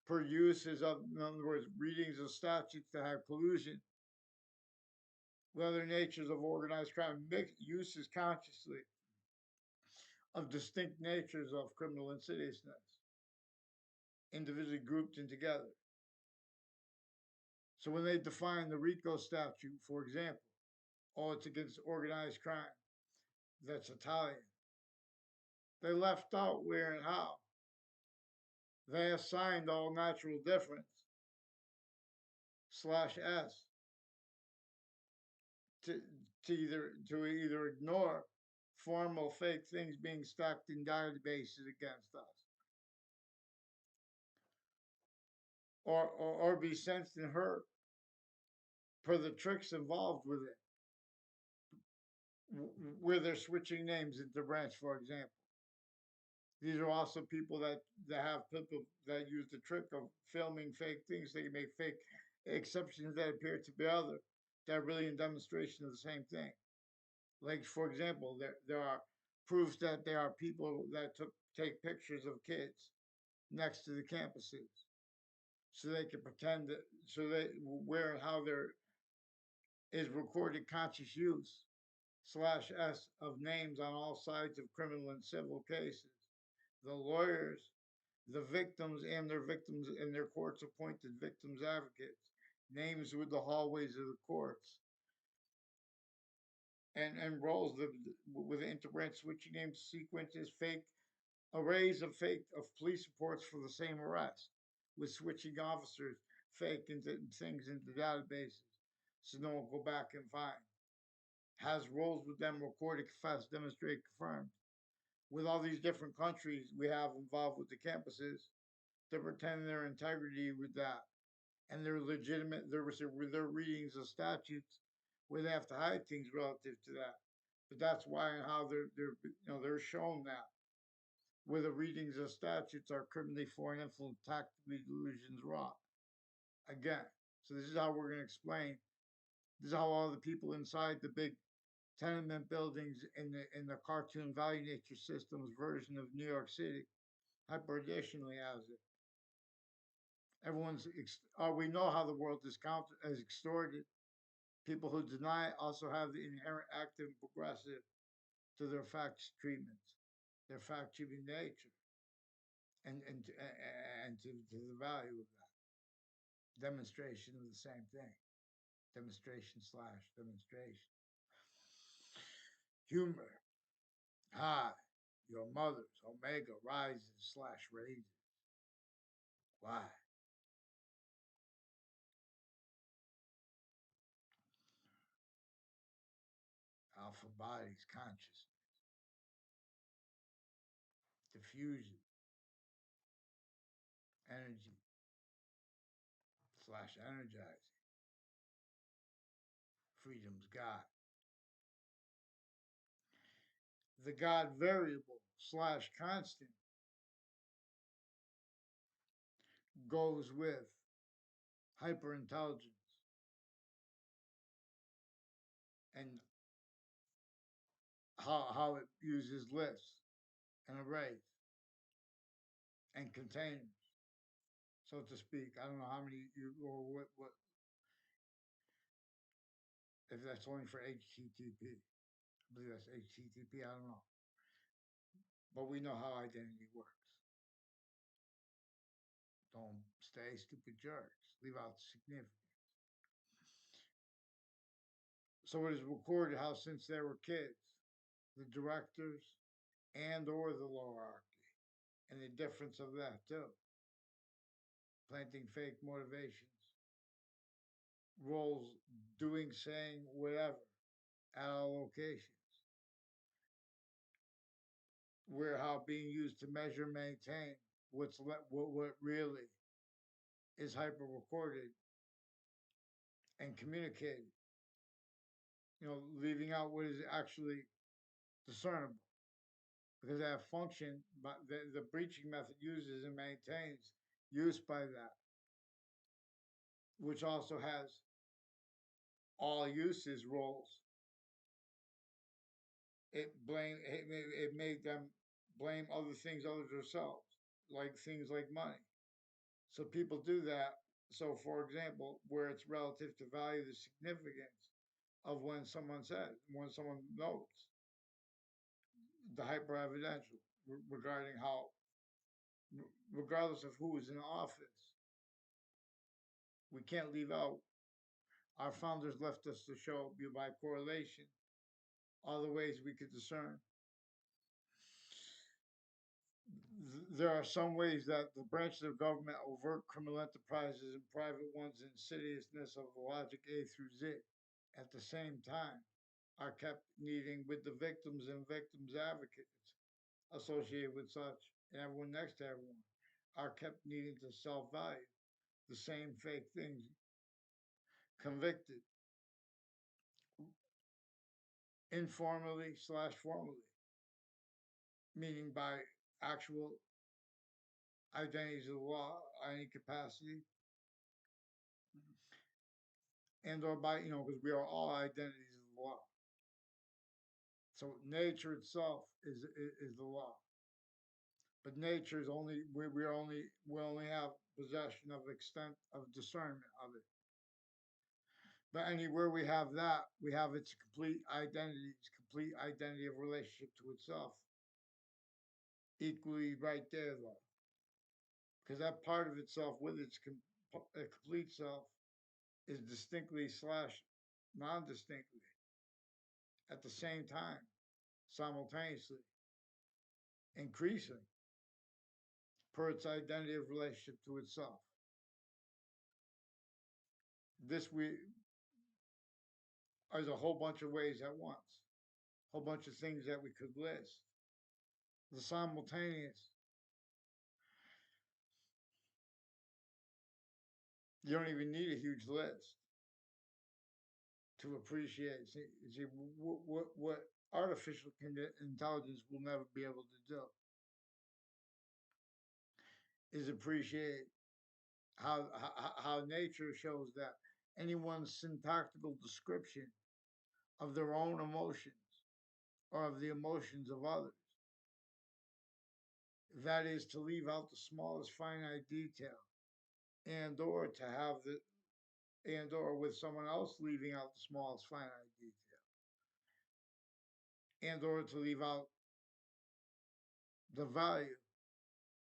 Per uses of, in other words, readings of statutes that have collusion with other natures of organized crime, uses consciously of distinct natures of criminal insidiousness, individually grouped and together. So when they define the RICO statute, for example, oh, it's against organized crime, that's Italian. They left out where and how. They assigned all natural difference slash S to, to either ignore formal fake things being stacked in databases against us, or be sensed and hurt per the tricks involved with it, where they're switching names into Branch, for example. These are also people that have people that use the trick of filming fake things. They can make fake exceptions that appear to be other, that are really in demonstration of the same thing. Like, for example, there are proofs that there are people that take pictures of kids next to the campuses so they can pretend that, so they where and how they're is recorded conscious use slash S of names on all sides of criminal and civil cases. The lawyers, the victims and their courts appointed victims advocates, names with the hallways of the courts, and roles with interbranch switching names, sequences, fake arrays of police reports for the same arrest, with switching officers fake into things into databases, so no one will go back and find. Has roles with them recorded, confessed, demonstrate, confirmed. With all these different countries we have involved with the campuses, they're pretending their integrity with that, and they're legitimate. Their readings of statutes where they have to hide things relative to that. But that's why and how they're shown that where the readings of statutes are criminally foreign influence, tactically delusions wrought. Again, so this is how we're going to explain. This is how all the people inside the big tenement buildings in the cartoon value nature systems version of New York City hyper additionally has it. We know how the world is counted as extorted. People who deny it also have the inherent active and progressive to their facts treatments, their fact treating nature, and to the value of that demonstration of the same thing, demonstration slash demonstration. Humor, hi, your mother's omega rises slash raises. Why? Alpha body's consciousness, diffusion, energy slash energizing, freedom's God. The God variable slash constant goes with hyperintelligence and how it uses lists and arrays and containers, so to speak. I don't know how many you or what if that's only for HTTP. I believe that's HTTP. I don't know, but we know how identity works. Don't stay stupid jerks. Leave out the significance. So it is recorded how since they were kids, the directors and or the hierarchy, and the difference of that too. Planting fake motivations, roles, doing, saying, whatever, at all locations. Where how being used to measure, maintain what really is hyper recorded and communicated. Leaving out what is actually discernible because that function, but the breaching method uses and maintains use by that, which also has all uses roles. It made them blame other things other than themselves, like things like money. So people do that. So, for example, where it's relative to value, the significance of when someone says, when someone notes the hyper evidential regarding how, regardless of who is in office, we can't leave out. Our founders left us to show by correlation all the ways we could discern. There are some ways that the branches of government, overt criminal enterprises, and private ones, insidiousness of logic A through Z, at the same time, are kept needing with the victims and victims advocates associated with such, and everyone next to everyone, are kept needing to self value the same fake things, convicted informally slash formally, meaning by actual identities of the law, any capacity, and or by because we are all identities of the law. So nature itself is the law, but nature is only we only have possession of extent of discernment of it. But anywhere we have that, we have its complete identity of relationship to itself. Equally right there, though. Because that part of itself, with its complete self, is distinctly slash non distinctly at the same time, simultaneously, increasing per its identity of relationship to itself. This we there's a whole bunch of ways at once, a whole bunch of things that we could list. The simultaneous, you don't even need a huge list to appreciate. See what artificial intelligence will never be able to do is appreciate how nature shows that anyone's syntactical description of their own emotions or of the emotions of others, that is to leave out the smallest finite detail, and or to have the and or with someone else leaving out the smallest finite detail, and or to leave out the value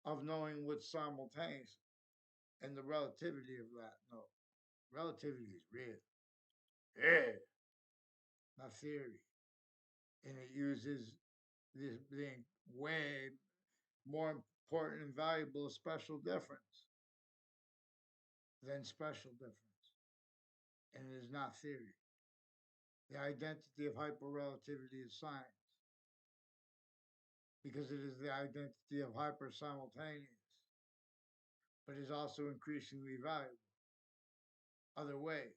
of knowing what's simultaneous and the relativity of that. No, relativity is real. Yeah, not theory. And it uses this being way more important and valuable a special difference than special difference. And it is not theory. The identity of hyperrelativity is science because it is the identity of hyper-simultaneous, but is also increasingly valuable other ways.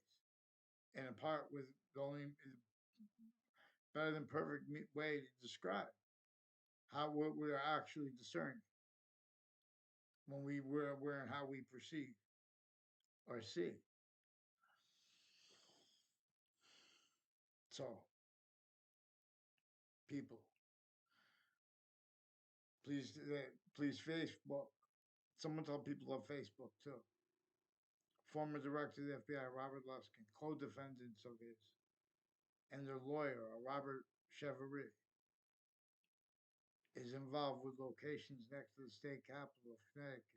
And in part with the only better than perfect way to describe how what we are actually discerning when we're aware of how we perceive or see. So, people, please, please, Facebook. Someone tell people on Facebook too. Former director of the FBI, Robert Luskin, co-defendants of his, and their lawyer, Robert Chevrolet, is involved with locations next to the state capital of Connecticut,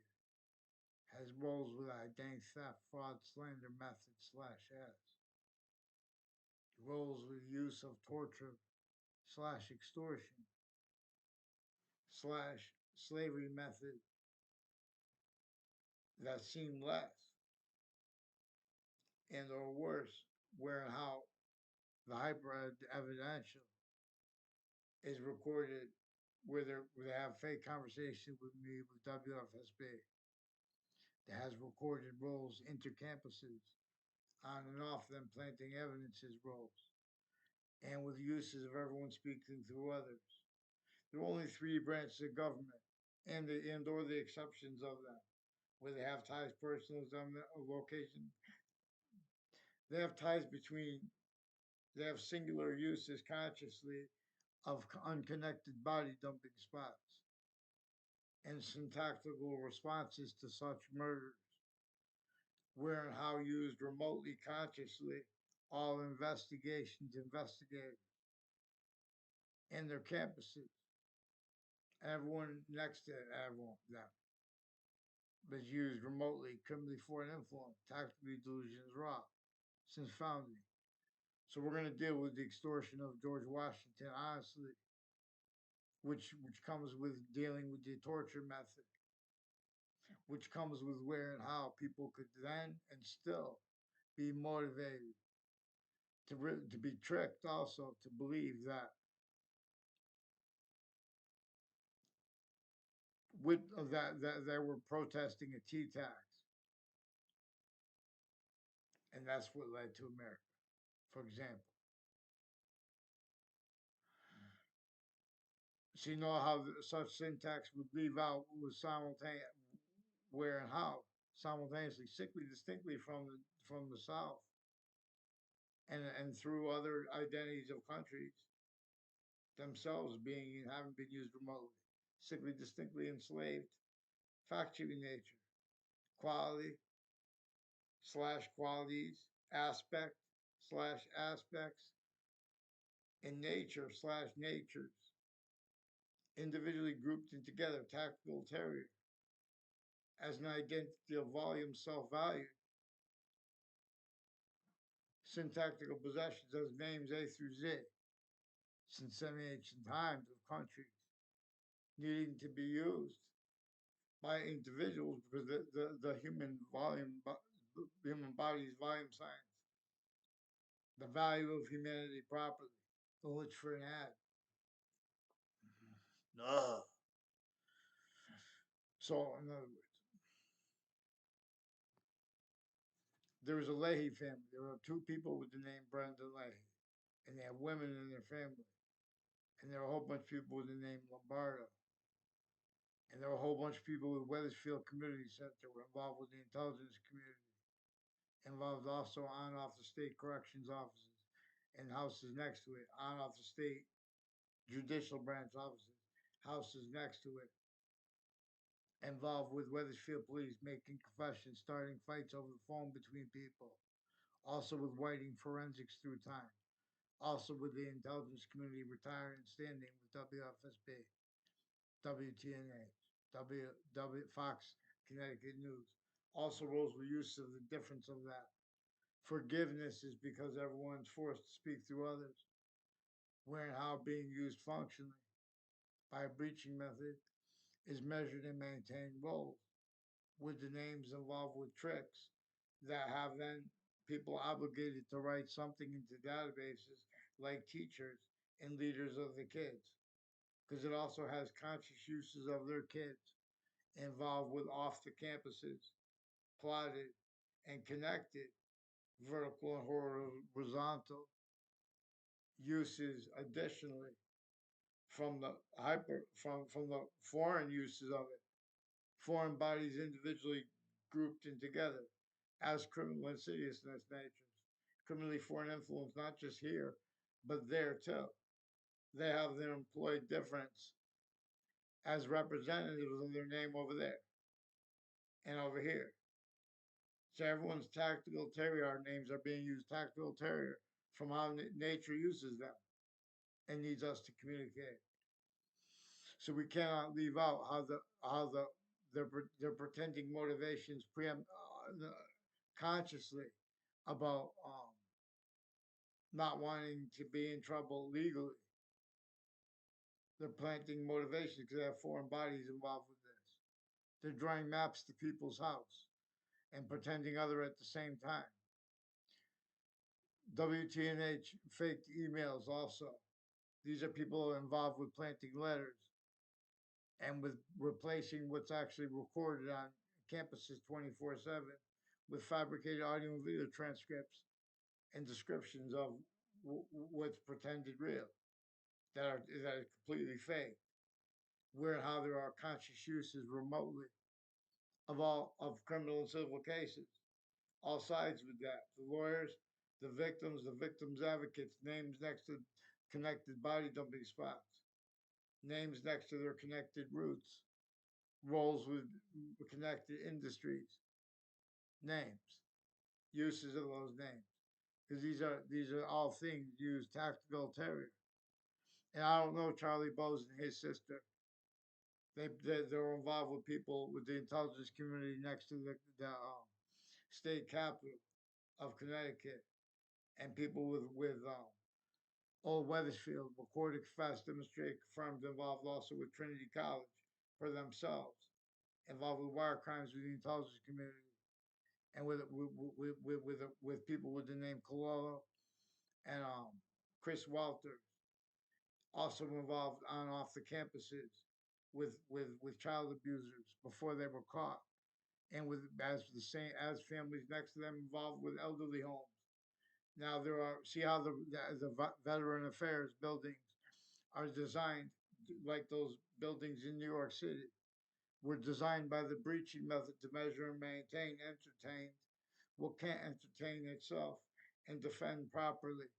has roles with identity theft, fraud, slander, method slash S, roles with use of torture slash extortion slash slavery method that seem less and or worse, where and how the hyper evidential is recorded where they have fake conversation with me with WFSB that has recorded roles intercampuses on and off them planting evidences roles and with uses of everyone speaking through others. There are only three branches of government and or the exceptions of them where they have ties personal location. They have ties between they have singular uses consciously of unconnected body dumping spots and syntactical responses to such murders, where and how used remotely consciously, all investigations investigated in their campuses. Everyone next to everyone that was used remotely, criminally foreign influence, tactically delusions raw, since founding. So we're going to deal with the extortion of George Washington, honestly, which comes with dealing with the torture method, which comes with where and how people could then and still be motivated to be tricked also to believe that with that they were protesting a tea tax, and that's what led to America. For example, so you know how such syntax would leave out was simultaneous, where and how simultaneously, sickly distinctly from the South, and through other identities of countries themselves being and having been used remotely, sickly distinctly enslaved, factually nature, quality slash qualities, aspect, slash aspects in nature slash natures, individually grouped in together, tactical terrier, as an identity of volume self value, syntactical possessions as names A through Z, since semi-ancient times of countries, needing to be used by individuals because the human body's volume science, the value of humanity properly, the which for an ad. No. So, in other words, there was a Leahy family. There were two people with the name Brenda Leahy, and they have women in their family. And there were a whole bunch of people with the name Lombardo. And there were a whole bunch of people with Weathersfield Community Center were involved with the intelligence community, involved also on off the state corrections offices and houses next to it, on off the state judicial branch offices, houses next to it, involved with Weathersfield police making confessions, starting fights over the phone between people, also with writing forensics through time, also with the intelligence community retiring and standing with WFSB, WTNH, Fox, Connecticut News. Also rose with use of the difference of that. Forgiveness is because everyone's forced to speak through others, where and how being used functionally by a breaching method is measured and maintained roles, with the names involved with tricks that have then people obligated to write something into databases like teachers and leaders of the kids, because it also has conscious uses of their kids involved with off the campuses, plotted and connected, vertical and horizontal uses additionally from the from the foreign uses of it, foreign bodies individually grouped in together as criminal insidiousness natures, criminally foreign influence not just here but there too. They have their employed difference as representatives of their name over there and over here. So everyone's tactical terrier names are being used tactical terrier from how nature uses them and needs us to communicate. So we cannot leave out how they're pretending motivations preempt consciously about not wanting to be in trouble legally. They're planting motivations because they have foreign bodies involved with this. They're drawing maps to people's house and pretending other at the same time. WTNH faked emails also. These are people involved with planting letters and with replacing what's actually recorded on campuses 24/7 with fabricated audio and video transcripts and descriptions of what's pretended real that are completely fake. Where and how there are conscious uses remotely of all of criminal and civil cases, all sides with that. The lawyers, the victims' advocates, names next to connected body dumping spots, names next to their connected routes, roles with connected industries, names, uses of those names. Because these are all things used tactical terror. And I don't know Charlie Bose and his sister. They're involved with people with the intelligence community next to the state capital of Connecticut, and people with Old Weathersfield, recorded, confessed, demonstrated, confirmed, involved also with Trinity College for themselves, involved with wire crimes with the intelligence community, and with people with the name Cololo and Chris Walters, also involved on off the campuses with child abusers before they were caught, and with as the same as families next to them involved with elderly homes. Now there are see how the veteran affairs buildings are designed like those buildings in New York City were designed by the breaching method to measure and maintain entertained what can't entertain itself and defend properly.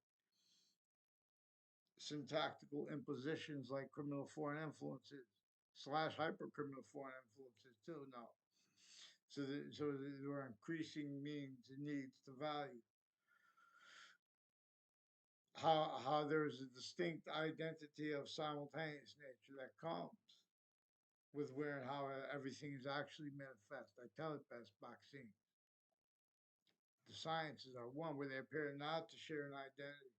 Syntactical impositions like criminal foreign influences slash hyper criminal foreign influences too. No, so there are increasing means and needs to value how there's a distinct identity of simultaneous nature that comes with where and how everything is actually manifest. I tell it best boxing. The sciences are one where they appear not to share an identity.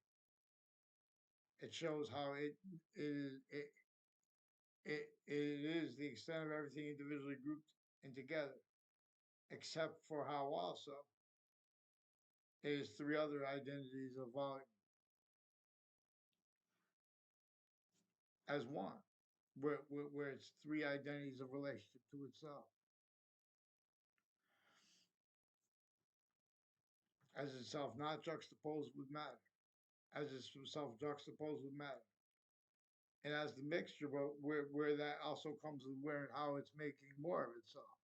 It shows how it is the extent of everything individually grouped and together, except for how also it is three other identities of volume as one, where it's three identities of relationship to itself, as itself not juxtaposed with matter, as itself juxtaposed with matter, and as the mixture, but where that also comes with where and how it's making more of itself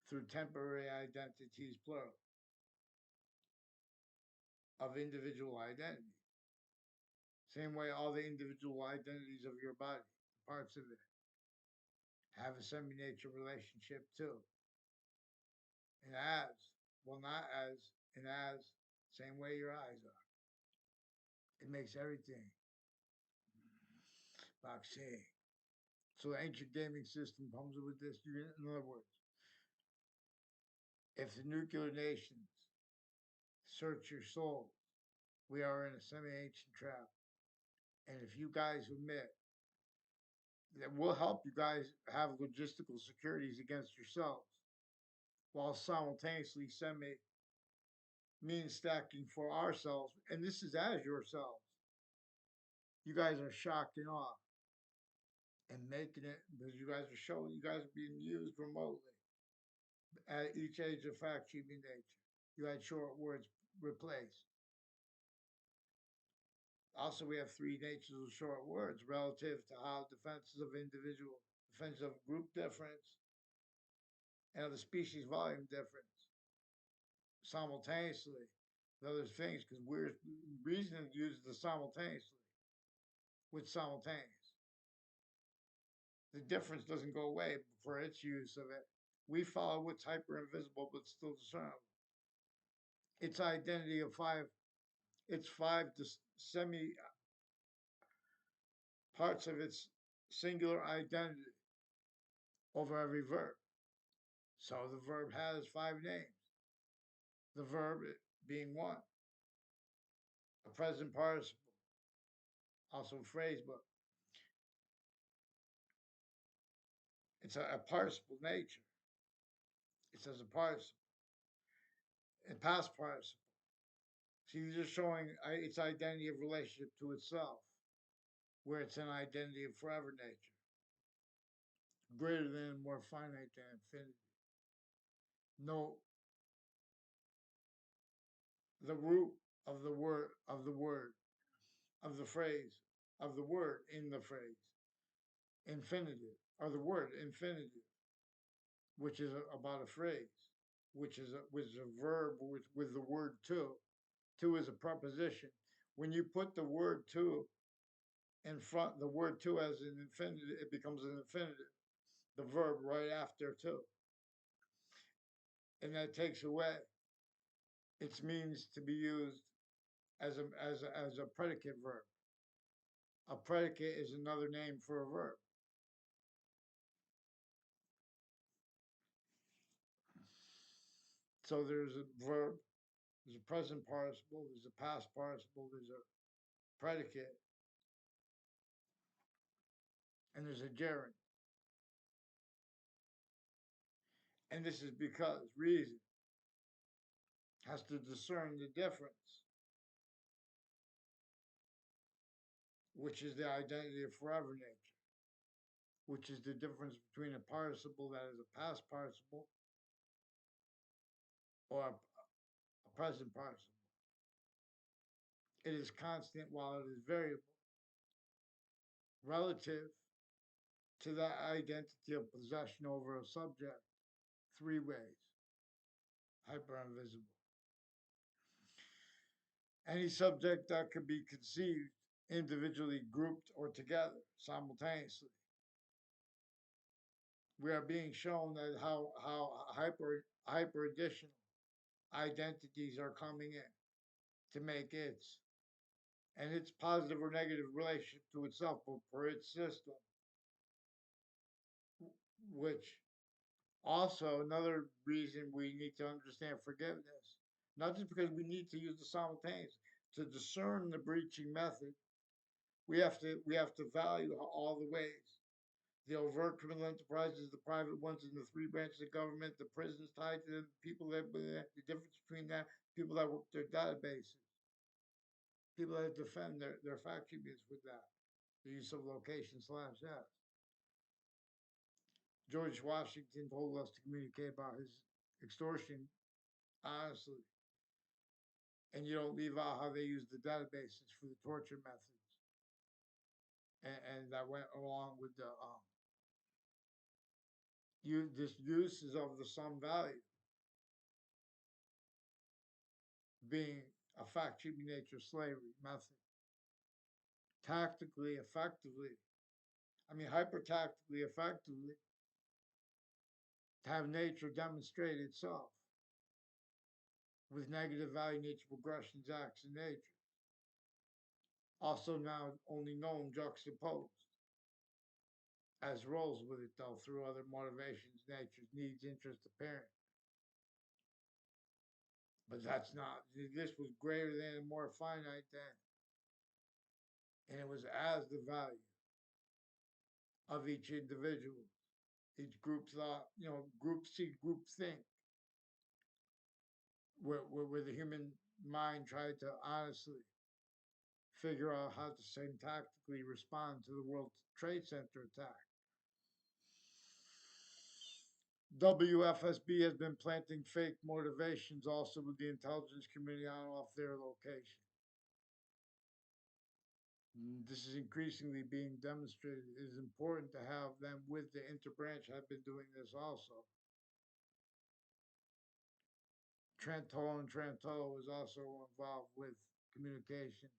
through temporary identities, plural, of individual identity. Same way all the individual identities of your body, parts of it, have a semi-nature relationship too. And as, well, not as, and as, same way your eyes are. It makes everything boxing. So the ancient gaming system comes with this. In other words, if the nuclear nations search your soul, we are in a semi-ancient trap. And if you guys admit that will help you guys have logistical securities against yourselves, while simultaneously semi means stacking for ourselves, and this is as yourselves. You guys are shocked and awe and making it because you guys are showing you guys are being used remotely at each age of fact keeping nature. You had short words replaced. Also, we have three natures of short words relative to how defenses of individual, defenses of group difference, and of the species volume difference simultaneously. The other things, because we're reason uses the simultaneously with simultaneous. The difference doesn't go away for its use of it. We follow what's hyper invisible but still discernible. Its identity of five, its five semi parts of its singular identity over every verb. So the verb has five names. The verb being one, a present participle, also a phrase, but it's a participle nature. It says a participle and past participle. See, these are showing its identity of relationship to itself, where it's an identity of forever nature, greater than, more finite than infinity. No, the root of the phrase, of the word in the phrase, infinitive, or the word infinitive, which is about a phrase, which is a verb with the word to. To is a preposition. When you put the word to in front, the word to as an infinitive, it becomes an infinitive. The verb right after to, and that takes away its means to be used as a predicate verb. A predicate is another name for a verb. So there's a verb, there's a present participle, there's a past participle, there's a predicate, and there's a gerund. And this is because reason has to discern the difference, which is the identity of forever nature, which is the difference between a participle that is a past participle or a present participle. It is constant while it is variable, relative to that identity of possession over a subject, three ways, hyper invisible. Any subject that could be conceived individually, grouped, or together simultaneously. We are being shown that how hyper additional identities are coming in to make its and its positive or negative relationship to itself, but for its system, which also another reason we need to understand forgiveness, not just because we need to use the simultaneous to discern the breaching method. We have to value all the ways. The overt criminal enterprises, the private ones, and the three branches of government, the prisons tied to them, people that the difference between that, people that work their databases, people that defend their fact units with that, the use of location slash that. George Washington told us to communicate about his extortion honestly, and you don't leave out how they use the databases for the torture methods, and that went along with the this use is of the sum value being a fact shooting nature slavery method. Tactically, effectively, I mean, hyper tactically, effectively, to have nature demonstrate itself with negative value nature progressions, acts, and nature. Also, now only known juxtaposed as roles with it, though, through other motivations, natures, needs, interests, apparent. But that's not, this was greater than and more finite than. And it was as the value of each individual. Each group thought, group see, group think, where the human mind tried to honestly figure out how to syntactically respond to the World Trade Center attack. WFSB has been planting fake motivations also with the intelligence community on and off their location. This is increasingly being demonstrated. It is important to have them with the interbranch. Have been doing this also. Trantolo is also involved with communications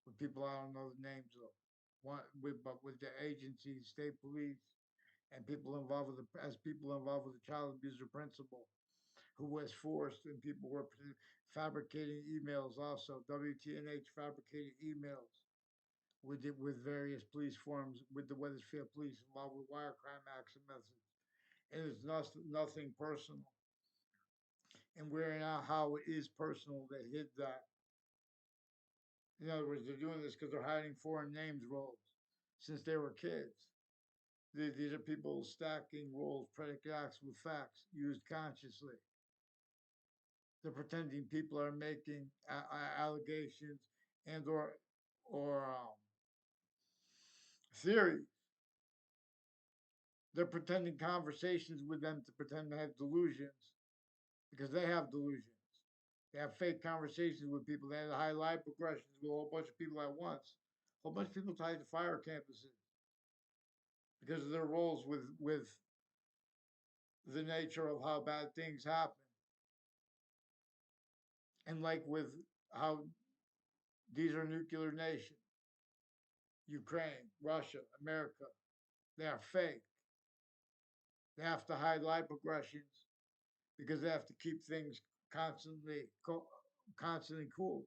with people I don't know the names of. But with the agencies, state police, and people involved with the child abuser principal, who was forced, and people were fabricating emails also. WTNH fabricated emails with various police forms, with the Weathersfield police involved with wire crime acts and methods. And it's nothing personal. And we're now how it is personal. They hid that. In other words, they're doing this because they're hiding foreign names roles since they were kids. These are people stacking roles, predicate acts with facts used consciously. They're pretending people are making allegations and or theories. They're pretending conversations with them to pretend to have delusions because they have delusions. They have fake conversations with people. They have high life progressions with a whole bunch of people at once. A whole bunch of people tied to fire campuses because of their roles with the nature of how bad things happen. And like with how these are nuclear nations, Ukraine, Russia, America, they are fake. They have to hide life progressions because they have to keep things constantly cool.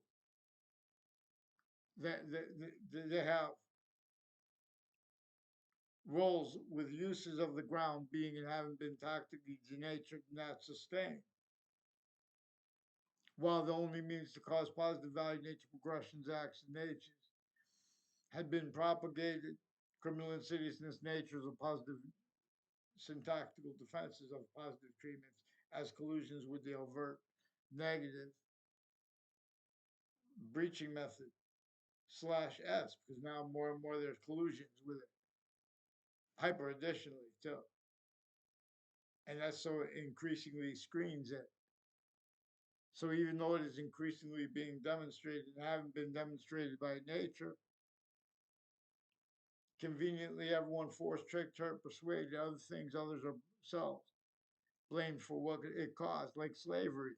They have roles with uses of the ground being and having been tactically denatured and not sustained. While the only means to cause positive value nature progressions, acts, and natures had been propagated, criminal insidiousness natures of positive syntactical defenses of positive treatments as collusions with the overt negative breaching method slash S, because now more and more there's collusions with it. Hyper additionally, too. And that's so it increasingly screens it. So even though it is increasingly being demonstrated and haven't been demonstrated by nature, conveniently everyone forced, tricked, hurt, persuaded, other things others are selves blamed for what it caused, like slavery.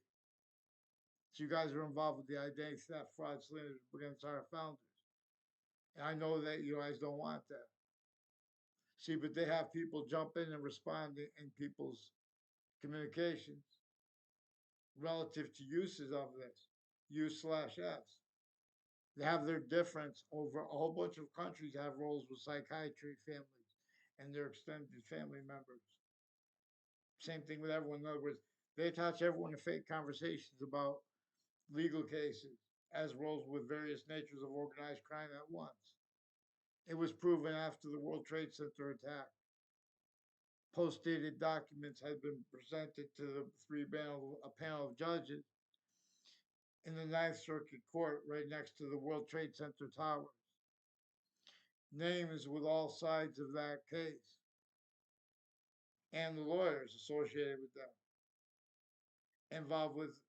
So you guys are involved with the identity theft, fraud, slander against our founders. And I know that you guys don't want that. See, but they have people jump in and respond in people's communications relative to uses of this, use slash S. They have their difference over a whole bunch of countries have roles with psychiatry families and their extended family members. Same thing with everyone. In other words, they attach everyone to fake conversations about legal cases as roles with various natures of organized crime at once. It was proven after the World Trade Center attack. Post-dated documents had been presented to the a panel of judges in the Ninth Circuit Court right next to the World Trade Center towers. Names with all sides of that case and the lawyers associated with them, involved with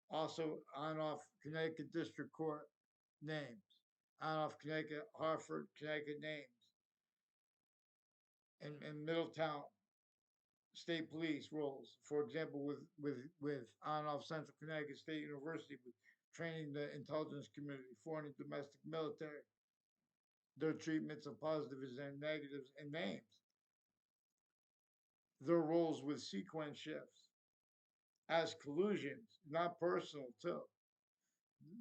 also on off Connecticut District Court names, on off Connecticut, Hartford, Connecticut names, and Middletown State Police roles. For example, with on off Central Connecticut State University, with training the intelligence community, foreign and domestic military, their treatments of positives and negatives and names, their roles with sequence shifts as collusions, not personal too.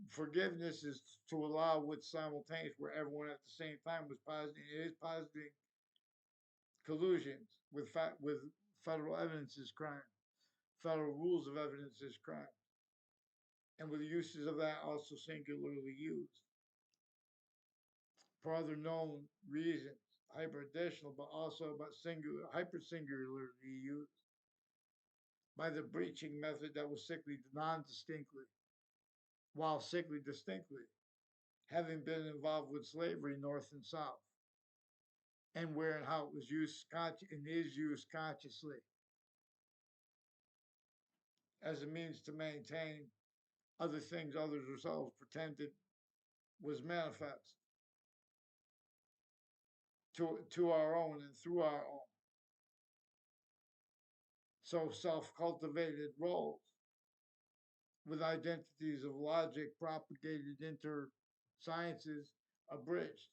Forgiveness is to allow with simultaneous where everyone at the same time was positing. It is positing collusions with federal evidence is crime, federal rules of evidence is crime, and with uses of that also singularly used for other known reasons, hyper additional, but also but singular hyper singularly used by the breaching method that was sickly non-distinctly, while sickly distinctly, having been involved with slavery north and south, and where and how it was used and is used consciously as a means to maintain other things others themselves pretended was manifest to our own and through our own. So self-cultivated roles with identities of logic propagated inter sciences abridged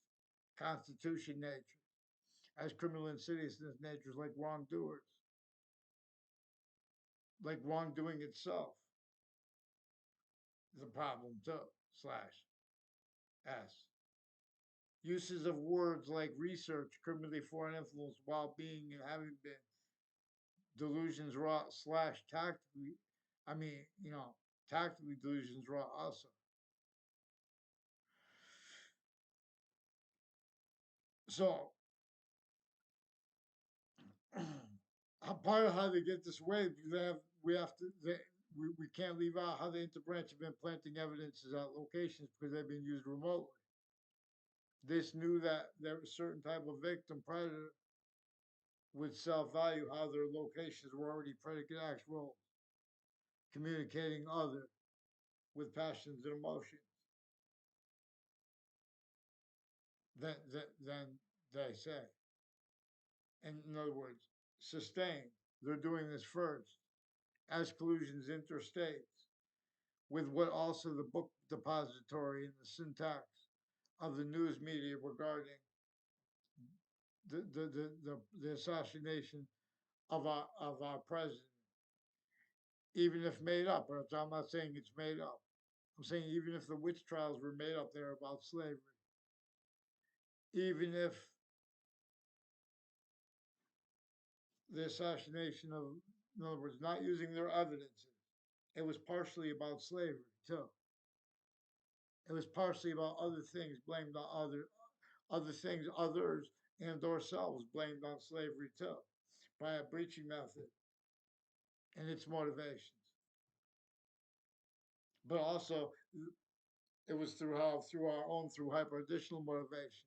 constitution nature as criminal insidiousness natures like wrongdoers, like wrongdoing itself is a problem too, slash S. Uses of words like research, criminally foreign influence, while being and having been delusions raw slash tactically, I mean, tactically delusions raw also. So, part of how they get this way, we have to, we can't leave out how the interbranch have been planting evidences at locations because they've been used remotely. This knew that there was a certain type of victim predator with self-value, how their locations were already predicate acts roles, communicating other with passions and emotions. Then they say. In other words, sustain. They're doing this first as collusions interstates with what also the book depository and the syntax of the news media regarding the assassination of our president, even if made up. Or I'm not saying it's made up. I'm saying even if the witch trials were made up there about slavery, even if the assassination of, in other words, not using their evidences, it was partially about slavery too. It was partially about other things blamed on other things, others and ourselves blamed on slavery too, by a breaching method and its motivations. But also, it was through our own through hyper additional motivations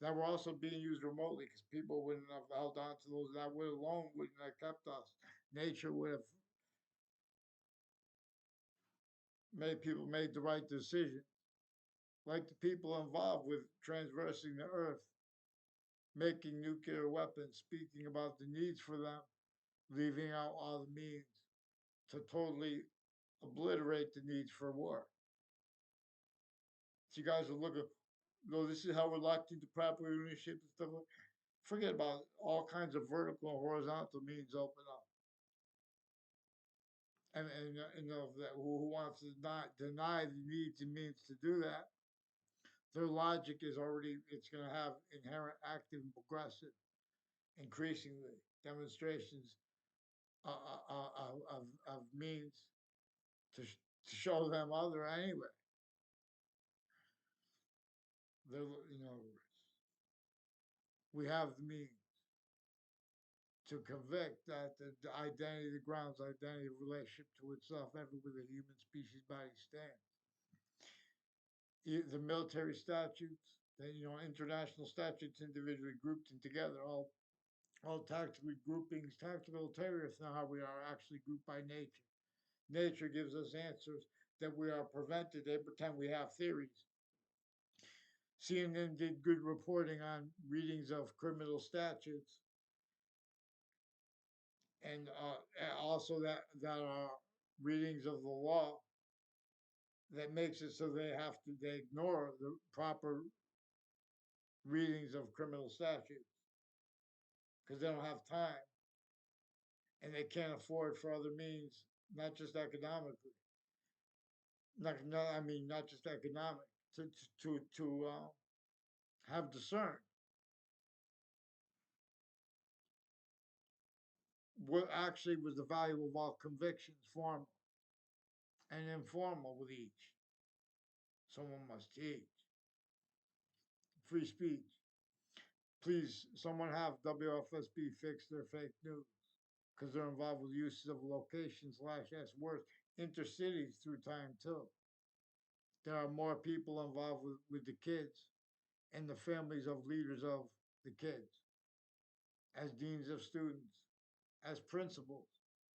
that were also being used remotely because people wouldn't have held on to those. That would alone wouldn't have kept us. Nature would have made people made the right decision, like the people involved with transversing the earth, making nuclear weapons, speaking about the needs for them, leaving out all the means to totally obliterate the needs for war. So you guys are looking, go, this is how we're locked into proper ownership and stuff. Forget about all kinds of vertical and horizontal means open up. and that who wants to not deny the needs and means to do that, their logic is already it's going to have inherent active and progressive, increasingly demonstrations of means to show them other anyway. They're, in other words, we have the means to convict that the identity, the grounds identity of relationship to itself, everywhere the human species body stands. The military statutes, the international statutes individually grouped and together, all tactical groupings, tactical terrorists know how we are actually grouped by nature. Nature gives us answers that we are prevented. They pretend we have theories. CNN did good reporting on readings of criminal statutes, and also that are readings of the law that makes it so they ignore the proper readings of criminal statutes because they don't have time and they can't afford for other means, not just economically. Not just economic to have discerned what actually was the value of all convictions, formal and informal with each. Someone must teach. Free speech. Please, someone have WFSB fix their fake news because they're involved with uses of locations slash S words, intercities through time too. There are more people involved with the kids and the families of leaders of the kids as deans of students, as principals,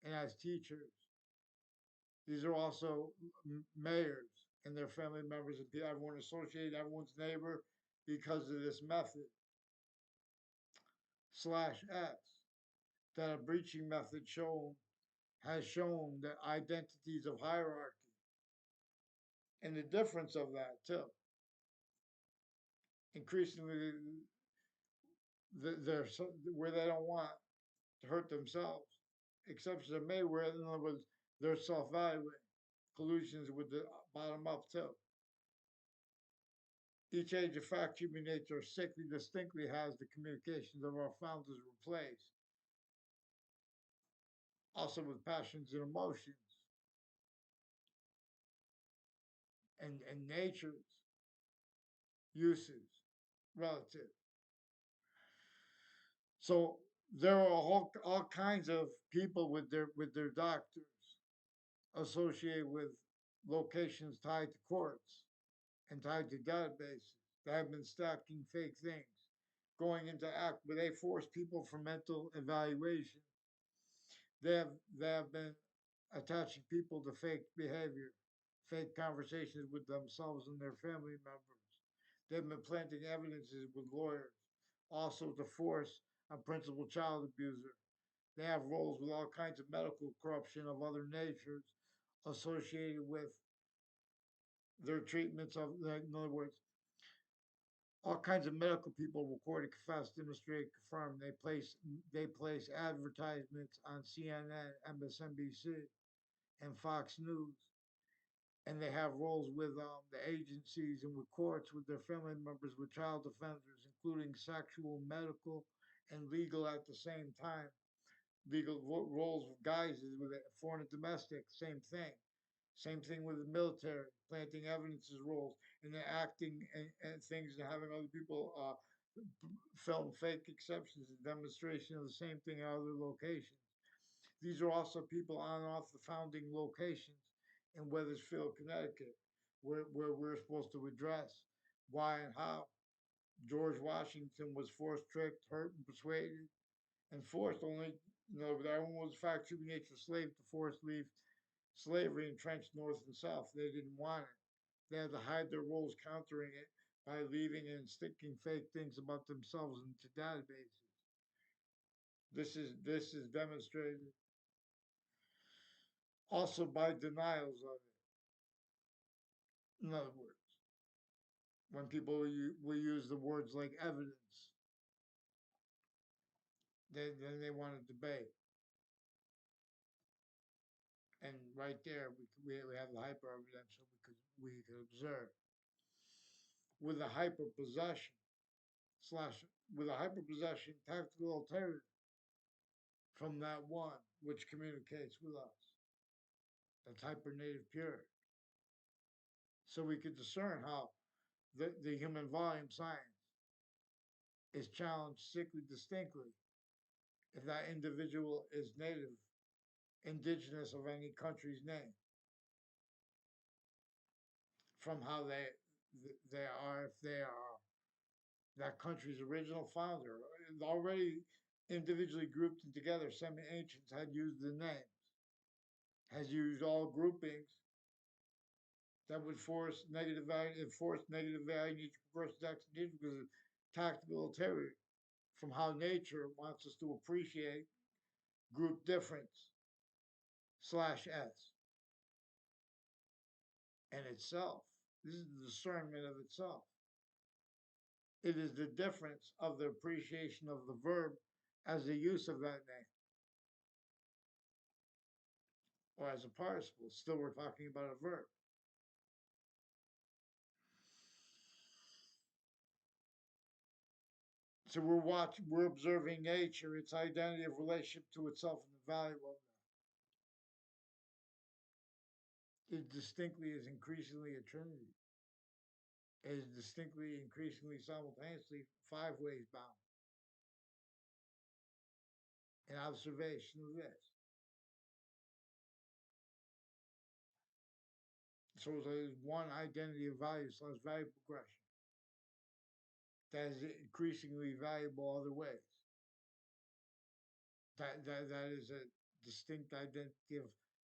and as teachers. These are also mayors and their family members and everyone associated, everyone's neighbor because of this method. Slash S, that a breaching method has shown that identities of hierarchy and the difference of that too. Increasingly, they're where they don't want to hurt themselves. Exceptions are made where, in other words, they're self-evaluating. Collusions with the bottom up too. Each age of fact, human nature sickly distinctly has the communications of our founders replaced. Also with passions and emotions and nature's uses relative. So there are all kinds of people with their doctors associated with locations tied to courts and tied to databases that have been stacking fake things, going into act where they force people for mental evaluation. They have been attaching people to fake behavior, fake conversations with themselves and their family members. They've been planting evidences with lawyers, also to force a principal child abuser. They have roles with all kinds of medical corruption of other natures associated with their treatments of, in other words, all kinds of medical people recorded, confess, demonstrate, confirm. They place advertisements on CNN, MSNBC, and Fox News, and they have roles with the agencies and with courts, with their family members, with child offenders, including sexual, medical, and legal at the same time. Legal roles of guises with foreign and domestic, same thing. Same thing with the military, planting evidences roles and then acting and things and having other people film fake exceptions and demonstration of the same thing at other locations. These are also people on and off the founding locations in Weathersfield, Connecticut, where we're supposed to address why and how George Washington was forced, tricked, hurt, and persuaded, and forced only, but everyone was factory nature slave to forced leave slavery entrenched north and south. They didn't want it. They had to hide their roles countering it by leaving and sticking fake things about themselves into databases. This is demonstrated also by denials of it. In other words, when people will use the words like evidence, then they want to debate. And right there, we have the hyper evidence, so we could observe with a hyper possession slash with a hyper possession tactical alternative from that one which communicates with us. That's hyper native purity. So we could discern how the human volume science is challenged strictly distinctly if that individual is native, indigenous of any country's name, from how they are, if they are that country's original founder, already individually grouped and together. Some ancients had used the names, has used all groupings that would enforce negative value in each person's activity because of tactical terror from how nature wants us to appreciate group difference slash S and itself. This is the discernment of itself. It is the difference of the appreciation of the verb as the use of that name or as a participle. Still, we're talking about a verb. So we're observing nature, its identity of relationship to itself and the value of that. It distinctly is increasingly a trinity. It is distinctly, increasingly, simultaneously five ways bound. An observation of this. So there's one identity of value slash value progression that is increasingly valuable other ways. That is a distinct identity of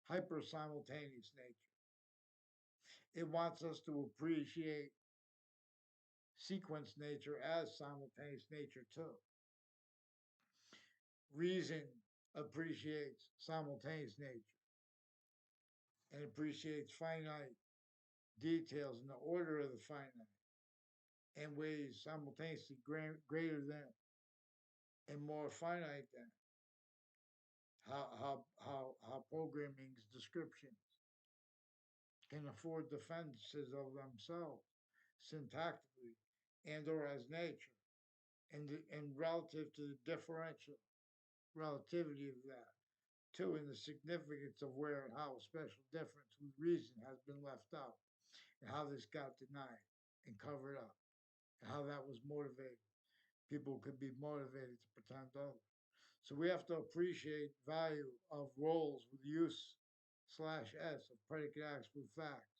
hyper simultaneous nature. It wants us to appreciate sequence nature as simultaneous nature too. Reason appreciates simultaneous nature and appreciates finite details in the order of the finite and ways simultaneously greater than and more finite than how programming's descriptions can afford defenses of themselves syntactically and or as nature and relative to the differential relativity of that too in the significance of where and how a special difference with reason has been left out and how this got denied and covered up and how that was motivated. People could be motivated to pretend other. So we have to appreciate value of roles with use slash S of predicate acts with facts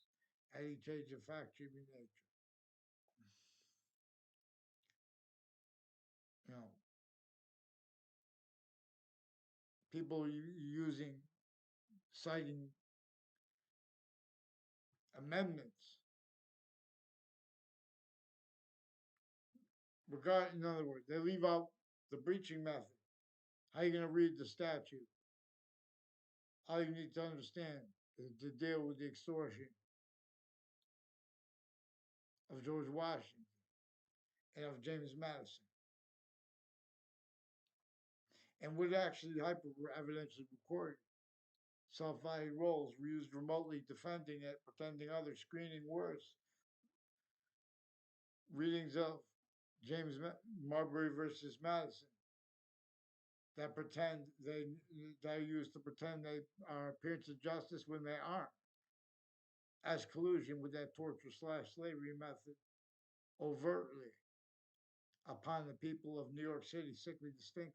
at each age of fact treatment nature. You know, people using citing amendments in other words, they leave out the breaching method. How are you going to read the statute? All you need to understand is to deal with the extortion of George Washington and of James Madison. And what actually hyper evidentially recorded self-value roles were used remotely defending it, pretending others, screening worse. Readings of James Marbury versus Madison that pretend they're used to pretend they are appearance of justice when they aren't, as collusion with that torture slash slavery method overtly upon the people of New York City, sickly distinctly.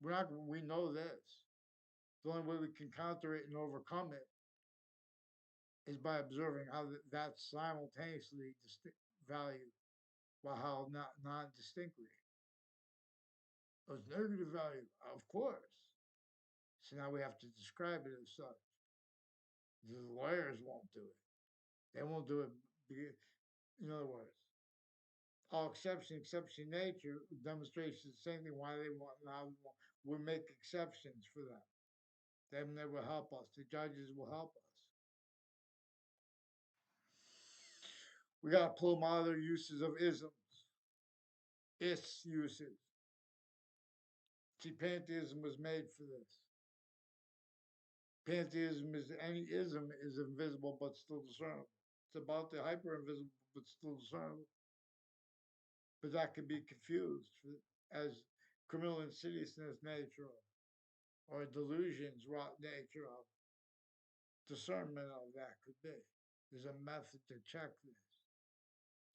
We know this. The only way we can counter it and overcome it is by observing how that's simultaneously valued, while how not non-distinctly. Those negative value, of course. So now we have to describe it as such. The lawyers won't do it. They won't do it. In other words, all exception nature demonstrates the same thing why they want now we make exceptions for them. Then they will help us. The judges will help us. We got to pull them out of their uses of isms, uses. See, pantheism was made for this. Pantheism is any ism is invisible but still discernible. It's about the hyper invisible but still discernible. But that could be confused as criminal insidiousness nature or delusions wrought nature of discernment of that could be. There's a method to check this.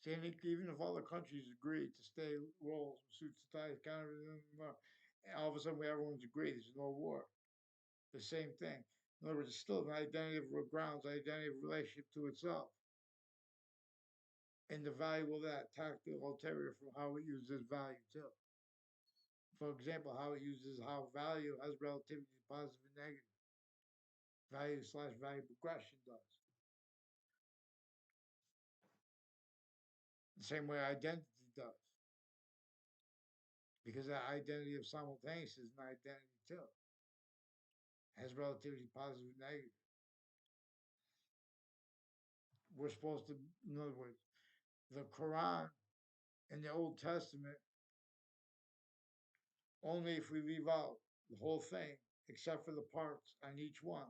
Saying even if all the countries agree to stay roles, suits, ties, counter, all of a sudden everyone's agreed there's no war. The same thing. In other words, it's still an identity of grounds, identity of relationship to itself. And the value of that tactile ulterior from how it uses value too. For example, how it uses how value has relativity positive and negative. Value slash value progression does. The same way identity does. Because that identity of simultaneous is an identity too. Has relativity positive and negative. We're supposed to, in other words, the Quran and the Old Testament, only if we leave out the whole thing, except for the parts on each one,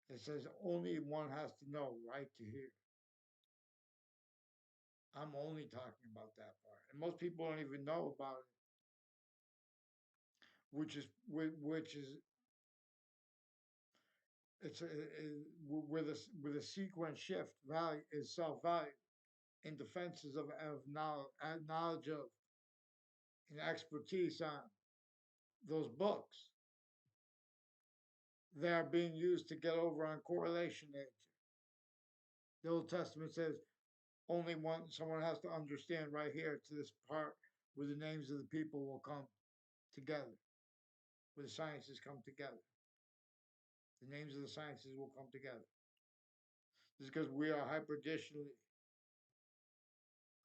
it says only one has to know right to hear. I'm only talking about that part. And most people don't even know about it, which is it's a, with a sequence shift value is self value in defenses of knowledge of and expertise on those books. They are being used to get over on correlation nature. The Old Testament says only one someone has to understand right here to this part where the names of the people will come together, where the sciences come together. The names of the sciences will come together. This is because we are hyperditionally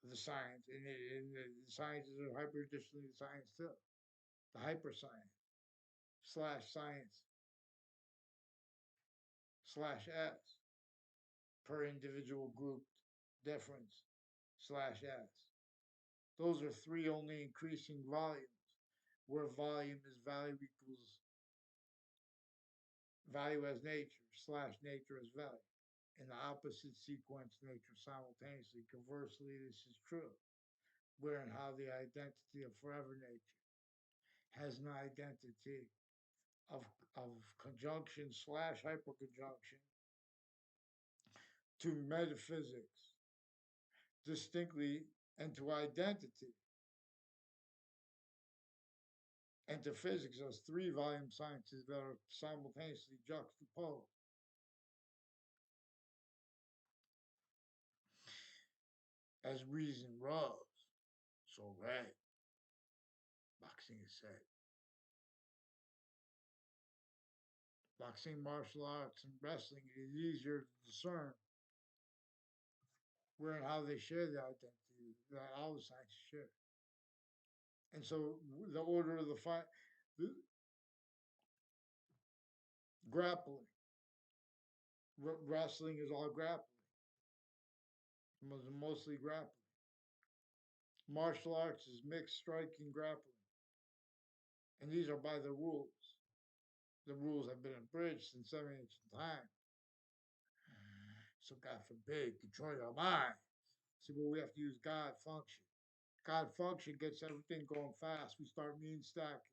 the science, and the sciences are hyperditionally the science too. The hyper science slash science slash S per individual group difference slash S. Those are three only increasing volumes, where volume is value equals value as nature slash nature as value. In the opposite sequence, nature simultaneously. Conversely, this is true, where and how the identity of forever nature has an identity of, of conjunction slash hyperconjunction to metaphysics distinctly and to identity and to physics as three volume sciences that are simultaneously juxtaposed. As reason rose, so right, boxing is said. Boxing, martial arts, and wrestling, it is easier to discern where and how they share the identity that all the sciences share. And so the order of the fight, the grappling, wrestling is all grappling, mostly grappling. Martial arts is mixed striking grappling. And these are by the rules. The rules have been abridged since ancient time. So God forbid, control your mind. See, but we have to use God function. God function gets everything going fast. We start mean stacking.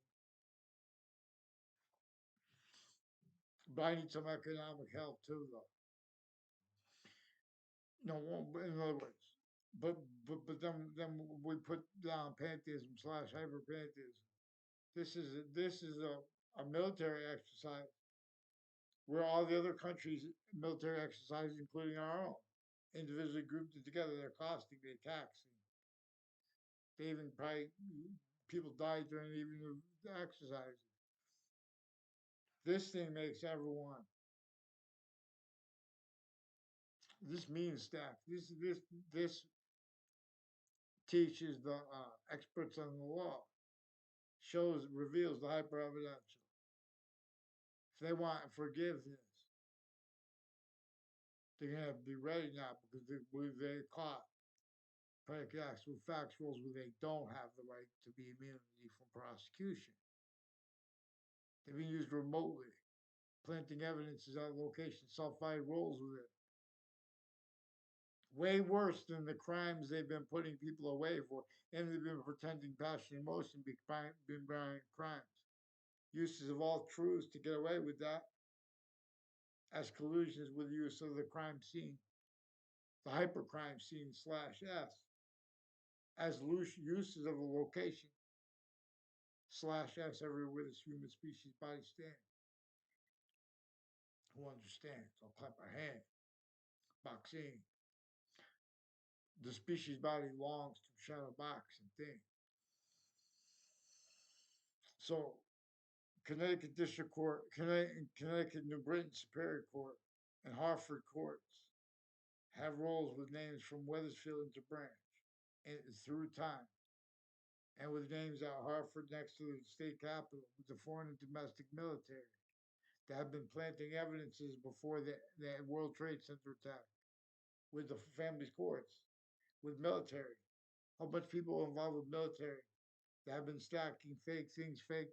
But I need some economic help too, though. No, in other words, but then we put down pantheism slash hyper pantheism. This is a military exercise where all the other countries' military exercises, including our own, individually grouped it together. They're costing, they're taxing. They even probably people died during even the exercises. This thing makes everyone. This means staff. This teaches the experts on the law. Shows reveals the hyper evidential. If they want forgiveness, they're gonna have to be ready now because they're caught predicate acts with facts rules where they don't have the right to be immunity from prosecution. They're being used remotely. planting evidences at location, self-fired roles with it. Way worse than the crimes they've been putting people away for, and they've been pretending passion and emotion behind crimes. Uses of all truths to get away with that, as collusions with use of the crime scene, the hypercrime scene slash S, as loose uses of a location slash S everywhere this human species body stands. Who understands? I'll clap our hand. Boxing. The species body longs to shadow box and thing. So Connecticut District Court, Connecticut, New Britain Superior Court, and Hartford courts have roles with names from Wethersfield into Branch and through time, and with names at Hartford next to the state capitol with the foreign and domestic military that have been planting evidences before the World Trade Center attack, with the family's courts, with military, a whole bunch of people involved with military that have been stacking fake things, fake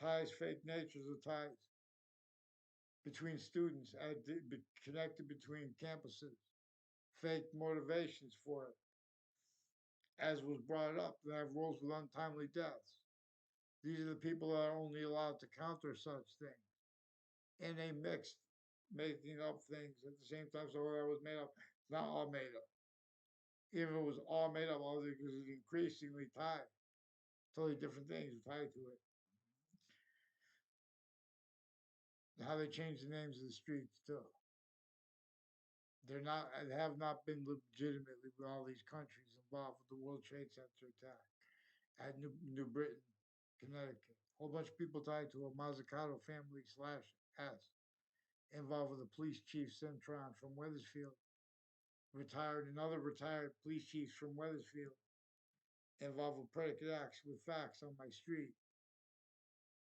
ties, fake natures of ties between students, connected between campuses, fake motivations for it, as was brought up, that have roles with untimely deaths. These are the people that are only allowed to counter such things. And they mixed making up things at the same time, so that was made up. It's not all made up. Even if it was all made up, all because it's increasingly tied. Totally different things tied to it. How they change the names of the streets too. They're not, have not been legitimately with all these countries involved with the World Trade Center attack at New Britain, Connecticut. A whole bunch of people tied to a Mazzucato family slash S, involved with a police chief Centron from Wethersfield, retired, and other retired police chiefs from Wethersfield, involved with predicate acts with facts on my street,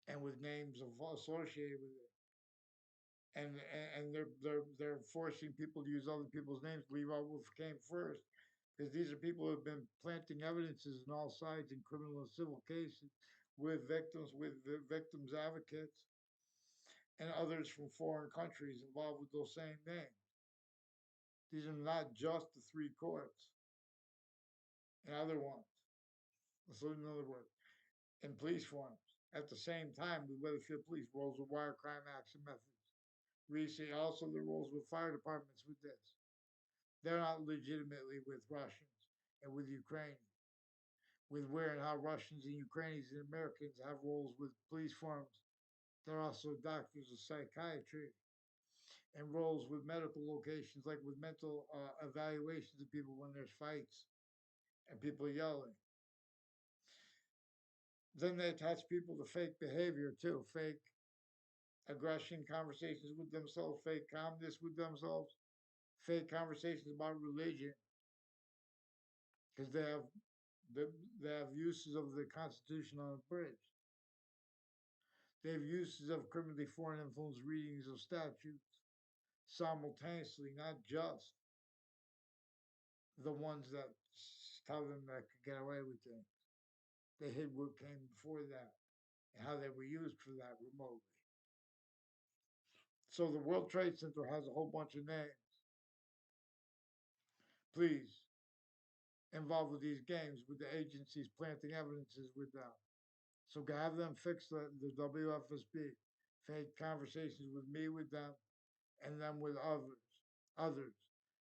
and with names associated with it. And they're forcing people to use other people's names, leave out what came first, because these are people who have been planting evidences on all sides in criminal and civil cases with victims advocates, and others from foreign countries involved with those same names. These are not just the three courts and other ones. So in other words, in police forms. At the same time, the Weatherfield Police rolls with wire crime action methods. Recently, also the rules with fire departments with this. They're not legitimately with Russians and with Ukrainians. With where and how Russians and Ukrainians and Americans have roles with police forms. They're also doctors of psychiatry and roles with medical locations, like with mental evaluations of people when there's fights and people yelling. Then they attach people to fake behavior too, fake aggression conversations with themselves, fake calmness with themselves, fake conversations about religion, because they have uses of the Constitution on a bridge. They have uses of criminally foreign influence readings of statutes simultaneously, not just the ones that tell them that could get away with things. They hid what came before that and how they were used for that remotely. So the World Trade Center has a whole bunch of names. Please, involved with these games, with the agencies planting evidences with them. So have them fix the WFSB, fake conversations with me, with them, and then with others.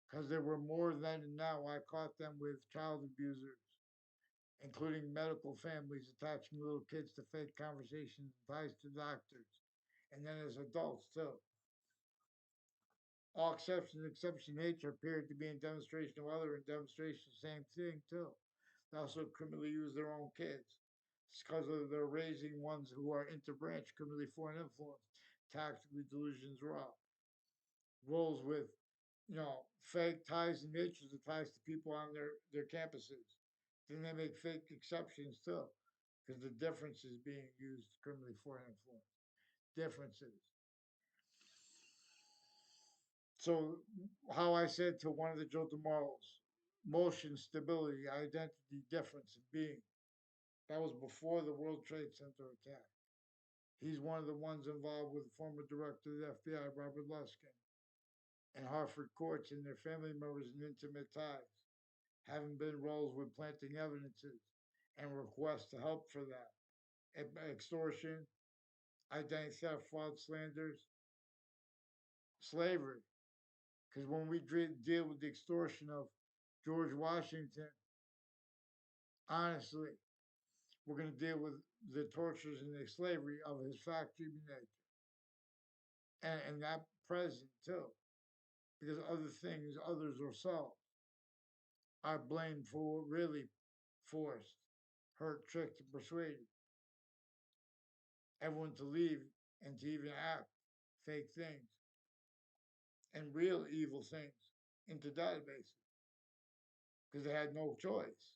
Because there were more then and now. I caught them with child abusers, including medical families attaching little kids to fake conversations and ties to doctors. And then as adults too. All exception nature appeared to be in demonstration of other, in demonstration same thing too. They also criminally use their own kids. It's because of they're raising ones who are interbranch, criminally foreign influence, tactically delusions raw. Roles with, fake ties and natures of ties to people on their campuses. Then they make fake exceptions too, because the difference is being used criminally foreign influence. Differences. So, how I said to one of the Joe DeMarlos, motion, stability, identity, difference, and being. That was before the World Trade Center attack. He's one of the ones involved with the former director of the FBI, Robert Luskin, and Hartford courts and their family members and intimate ties, having been roles with planting evidences and requests to help for that. Extortion, identity theft, fraud, slanders, slavery. Because when we deal with the extortion of George Washington, honestly, we're going to deal with the tortures and the slavery of his factory nature. And that present too. Because other things others are solved are blamed for what really forced, hurt, tricked, and persuaded everyone to leave and to even act fake things and real evil things into databases because they had no choice.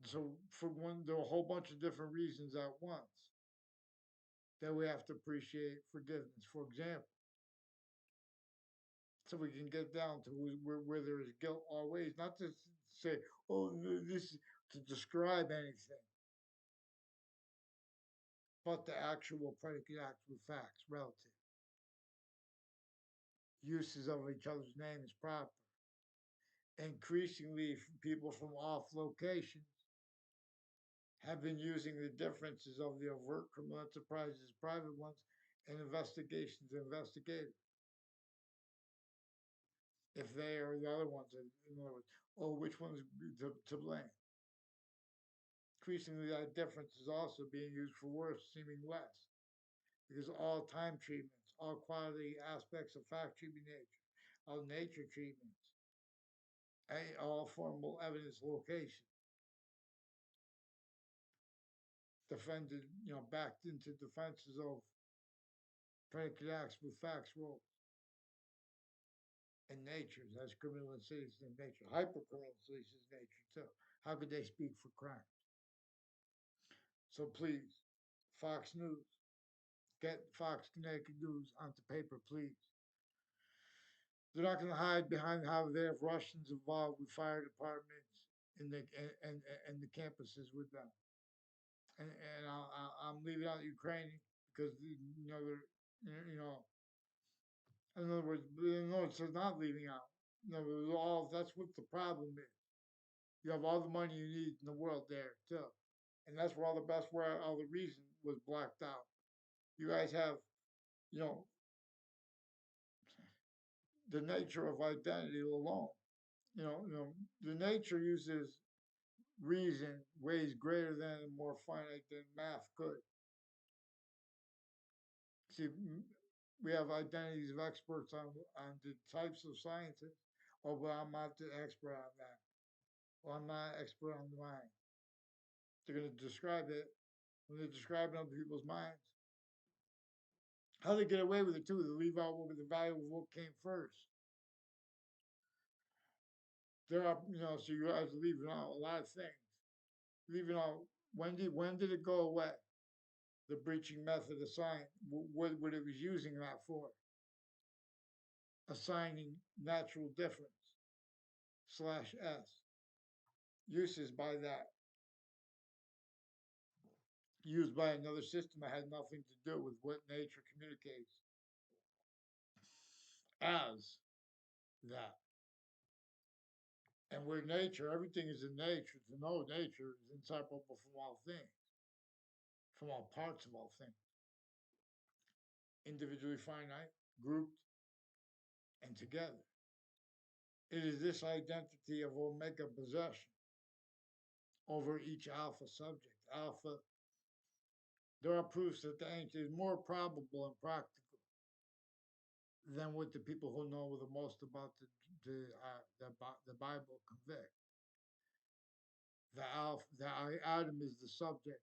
So for one, there are a whole bunch of different reasons at once that we have to appreciate forgiveness. For example, so we can get down to where there is guilt always, not to say, oh, this to describe anything, but the actual predicate acts with facts, relative uses of each other's name is proper. Increasingly, people from off locations have been using the differences of the overt criminal enterprises, private ones, and investigations investigators. If they are the other ones, in other words, oh, which one's to blame? Increasingly, that difference is also being used for worse, seeming less, because all time treatments, all quality aspects of fact treatment nature, all nature treatments, all formal evidence location, defended, backed into defenses of predicate acts with facts rules and natures as criminal insidious in nature, hyper criminal insidious in nature too. How could they speak for crime? So please, Fox News, get Fox Connecticut News onto paper, please. They're not going to hide behind how they have Russians involved with fire departments in the and the campuses with them. And I'm leaving out Ukraine because you know in other words, no, it's not leaving out. All that's what the problem is. You have all the money you need in the world there too, and that's where all the reason was blacked out. You guys have, you know, the nature of identity alone. The nature uses reason ways greater than and more finite than math could. See, we have identities of experts on the types of sciences. Oh, well, I'm not the expert on that. Well, I'm not an expert on the mind. They're going to describe it when they're describing other people's minds. How they get away with it too? They leave out what the value of what came first. There are, so you guys are leaving out a lot of things. Leaving out when did it go away? The breaching method assigned what it was using that for? Assigning natural difference slash S. Uses by that. Used by another system that had nothing to do with what nature communicates as that. And where nature, everything is in nature. To know nature is inseparable from all things, from all parts of all things. Individually finite, grouped, and together. It is this identity of omega possession over each alpha subject. Alpha, there are proofs that the ancient is more probable and practical than what the people who know the most about the Bible convict. The Adam is the subject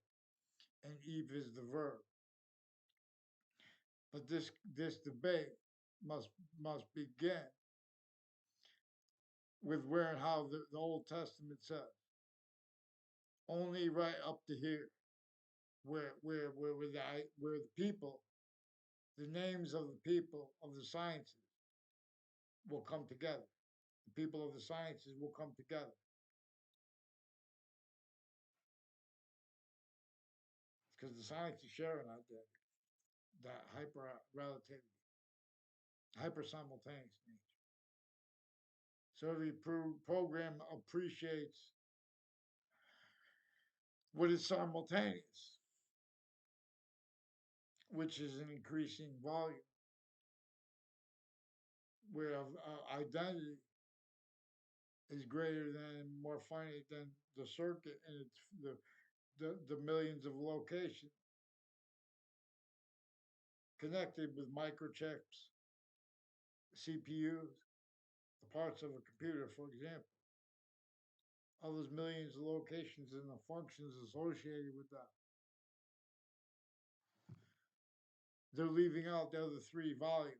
and Eve is the verb. But this debate must begin with where and how the Old Testament says. Only right up to here, where the people, the names of the people of the sciences will come together. The people of the sciences will come together. because the science is sharing out there that hyper relativity, hyper simultaneous nature. So every program appreciates what is simultaneous, which is an increasing volume, where identity is greater than, more finite than the circuit and it's the millions of locations connected with microchips, CPUs, the parts of a computer, for example. All those millions of locations and the functions associated with that. They're leaving out the other three volumes.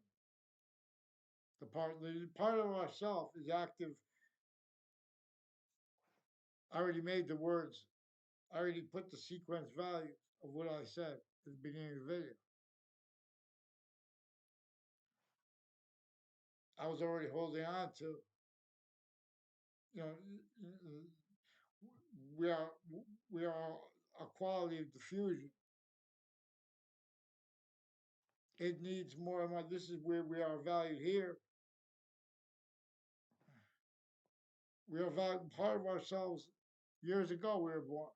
The part of ourself is active. I already made the words. I already put the sequence values of what I said at the beginning of the video. I was already holding on to, you know, we are we are a quality of diffusion. It needs more and more. This is where we are valued here. We are valued part of ourselves. Years ago, we were born.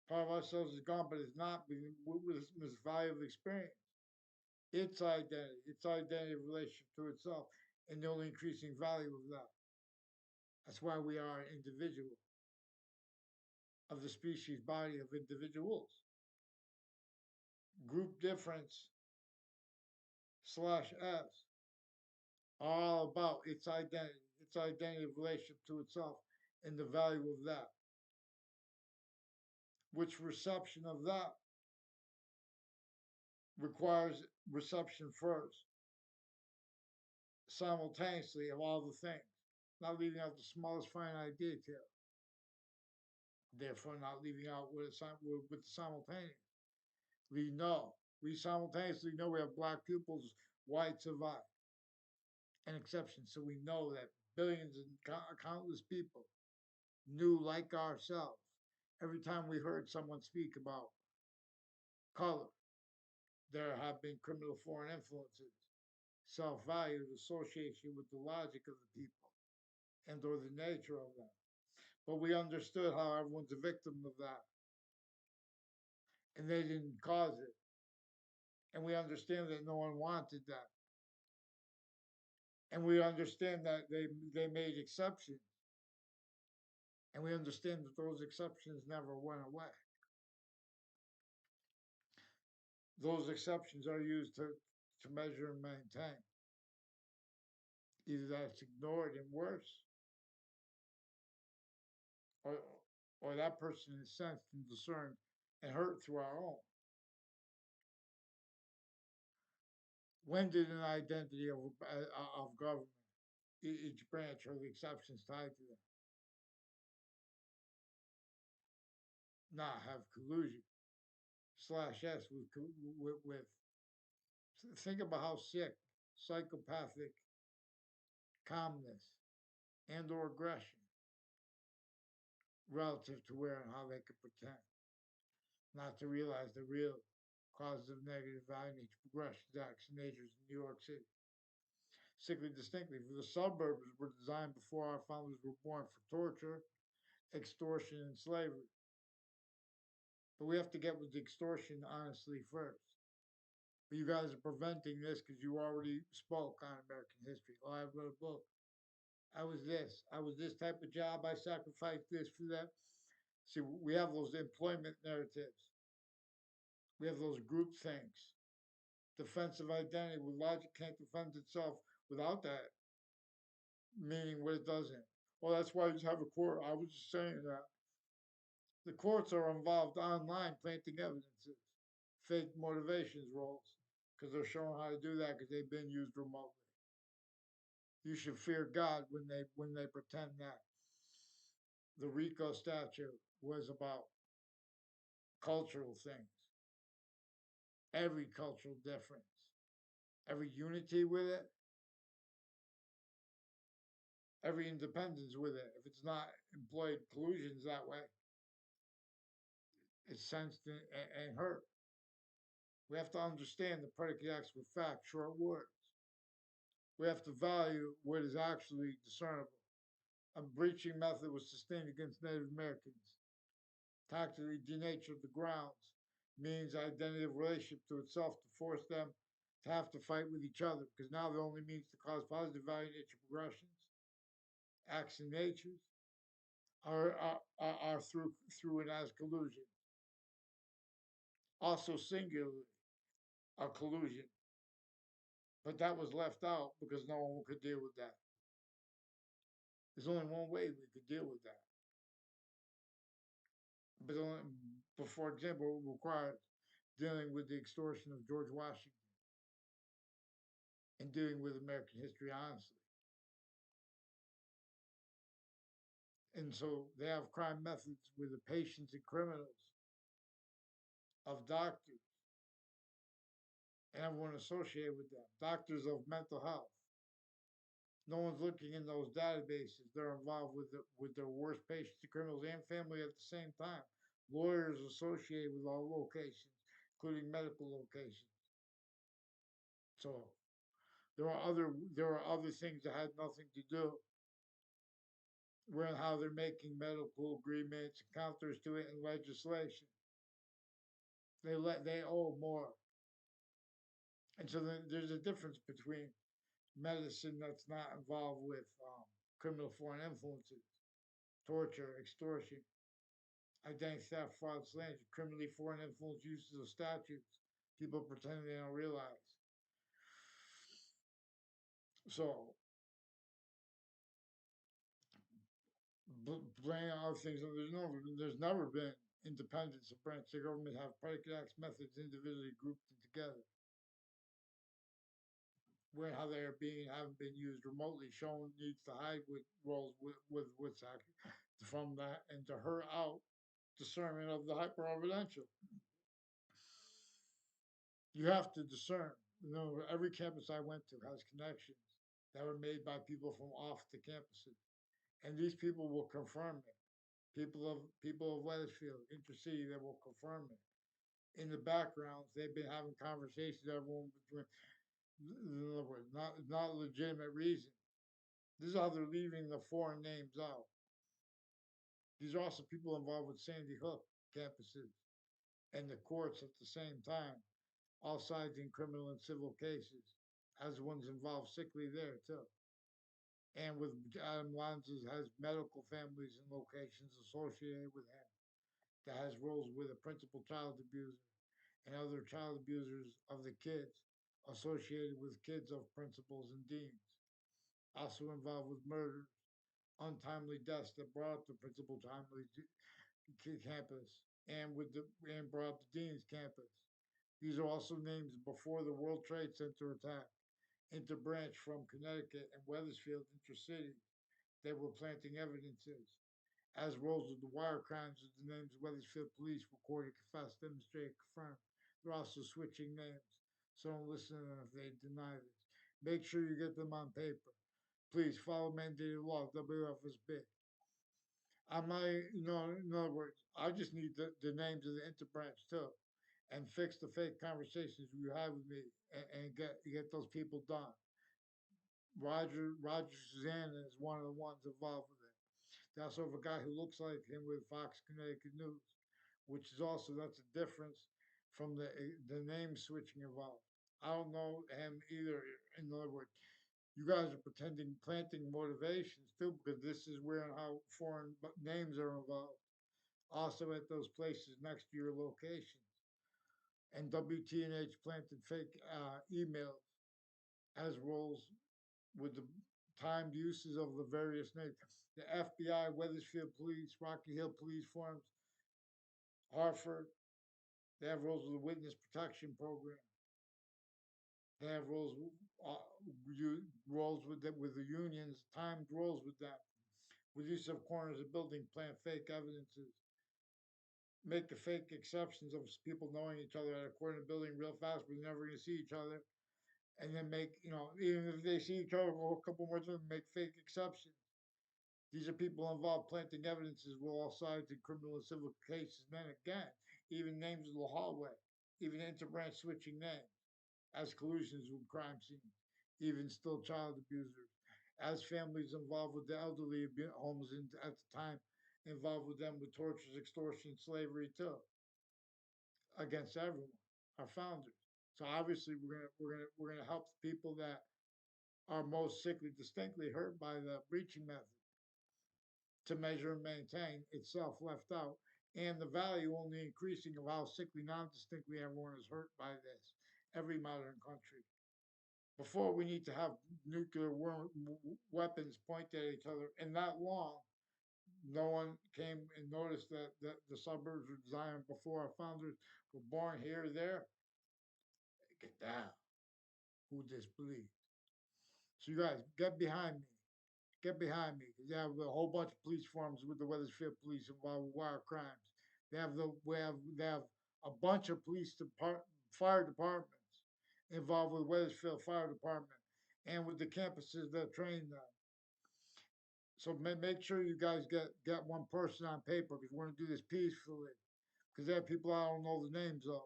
Part of ourselves is gone, but it's not with this value of experience. Its identity in relationship to itself, and the only increasing value of that. That's why we are an individual of the species body of individuals. Group difference slash S are all about its identity in relationship to itself, and the value of that. Which reception of that requires reception first, simultaneously of all the things, not leaving out the smallest finite detail. Therefore, not leaving out with the simultaneous. We know. We simultaneously know we have black pupils, whites of eye, an exception. So we know that billions and countless people knew like ourselves. Every time we heard someone speak about color, there have been criminal foreign influences, self-value, association with the logic of the people and or the nature of them. But we understood how everyone's a victim of that. And they didn't cause it. And we understand that no one wanted that. And we understand that they made exceptions. And we understand that those exceptions never went away. Those exceptions are used to measure and maintain. Either that's ignored and worse, or, or that person is sensed and discerned and hurt through our own. When did an identity of government, each branch or the exceptions tied to them, not have collusion slash S with think about how sick, psychopathic calmness and or aggression relative to where and how they could pretend not to realize the real causes of negative value nature progressions, acts, and natures in New York City. Sickly distinctly, for the suburbs were designed before our founders were born for torture, extortion, and slavery. But we have to get with the extortion honestly first. But you guys are preventing this because you already spoke on American history. Oh, I wrote a book. I was this. I was this type of job. I sacrificed this for that. See, we have those employment narratives. We have those group things. Defensive identity with logic can't defend itself without that, meaning what it doesn't. Well, that's why you just have a court. I was just saying that. The courts are involved online planting evidences, fake motivations roles, because they're showing how to do that because they've been used remotely. You should fear God when they pretend that the Rico statue was about cultural things, every cultural difference, every unity with it, every independence with it. If it's not employed collusions that way, It's sensed and heard. We have to understand the predicate acts with facts, short words. We have to value what is actually discernible. A breaching method was sustained against Native Americans. Tactically denatured the grounds, means identity of relationship to itself to force them to have to fight with each other because now the only means to cause positive value nature progressions, acts and natures are through and as collusion. Also singularly, a collusion. But that was left out because no one could deal with that. There's only one way we could deal with that. But, only, but for example, it required dealing with the extortion of George Washington and dealing with American history honestly. And so they have crime methods with the patients and criminals of doctors and everyone associated with them, doctors of mental health. No one's looking in those databases. They're involved with their worst patients and criminals and family at the same time. Lawyers associated with all locations, including medical locations. So there are other things that had nothing to do with how they're making medical agreements, counters to it in legislation. They owe more. And so then there's a difference between medicine that's not involved with criminal foreign influences, torture, extortion, identity theft, fraud, slander, criminally foreign influence uses of statutes. People pretending they don't realize. So, blaming other things, there's never been independence of branch of government have predicate acts methods individually grouped together. Where how they are being haven't been used remotely, shown needs to hide with roles with what's from that and to her out discernment of the hyper evidential. You have to discern. Every campus I went to has connections that were made by people from off the campuses, and these people will confirm it. People of Weathersfield, Intercity, that will confirm it. In the backgrounds, they've been having conversations. Everyone between, in other words, not a legitimate reason. This is how they're leaving the foreign names out. These are also people involved with Sandy Hook campuses and the courts at the same time, all sides in criminal and civil cases, as ones involved sickly there too. And with Adam Lanza's has medical families and locations associated with him that has roles with a principal child abuser and other child abusers of the kids associated with kids of principals and deans. Also involved with murders, untimely deaths that brought up the principal timely campus and brought up the dean's campus. These are also names before the World Trade Center attack. Interbranch from Connecticut and Weathersfield intercity. They were planting evidences. As roles of the wire crimes with the names of Weathersfield police recorded, confessed, demonstrated, confirmed. They're also switching names. So don't listen to them if they deny this. Make sure you get them on paper. Please follow mandated law, WFSB. I might, in other words, I just need the names of the interbranch too, and fix the fake conversations you have with me, and get those people done. Roger Susanna is one of the ones involved with it. They also have a guy who looks like him with Fox Connecticut News, which is also that's a difference from the name switching involved. I don't know him either. In other words, you guys are pretending planting motivations too, because this is where and how foreign names are involved. Also at those places next to your locations. And WTNH planted fake emails as roles with the timed uses of the various names. The FBI, Weathersfield Police, Rocky Hill Police Forms, Hartford, they have roles with the Witness Protection Program. They have roles with the unions, timed roles with them, with use of corners of building, plant fake evidences, make the fake exceptions of people knowing each other at a corner building real fast, but they're never going to see each other, and then make even if they see each other for a couple more times, make fake exceptions. These are people involved planting evidences with all sides in criminal and civil cases. Then again, even names of the hallway, even interbranch switching names, as collusions with crime scenes, even still child abusers, as families involved with the elderly homes at the time involved with them with tortures, extortion, slavery too, against everyone, our founders. So obviously we're gonna help the people that are most sickly, distinctly hurt by the breaching method to measure and maintain itself left out, and the value only increasing of how sickly, non distinctly everyone is hurt by this. Every modern country. Before we need to have nuclear weapons pointed at each other, and that long, no one came and noticed that the suburbs were designed before our founders were born here or there. Get down. Who disbelieved? So you guys, get behind me. Get behind me. They have a whole bunch of police forms with the Weathersfield police involved with wire crimes. They have a bunch of fire departments involved with Weathersfield Fire Department and with the campuses that train them. So make sure you guys get one person on paper because we're gonna do this peacefully. Because there are people I don't know the names of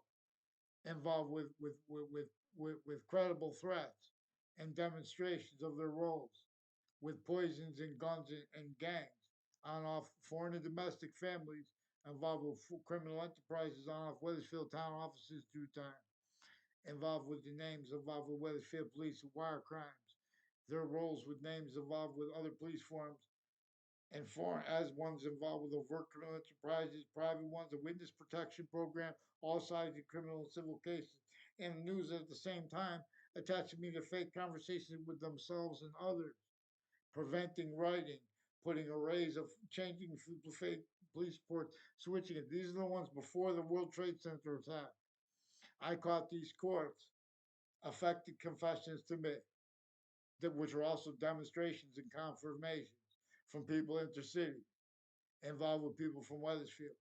involved with credible threats and demonstrations of their roles with poisons and guns and gangs on off foreign and domestic families involved with criminal enterprises on off Weathersfield town offices through time, involved with the names involved with Weathersfield police and wire crimes, their roles with names involved with other police forms and foreign as ones involved with overt criminal enterprises, private ones, a witness protection program, all sides of criminal and civil cases, and the news at the same time attaching me to fake conversations with themselves and others, preventing writing, putting arrays of changing fake police reports, switching it. These are the ones before the World Trade Center attack. I caught these courts affected confessions to me, which were also demonstrations and confirmations from people intercity involved with people from Weathersfield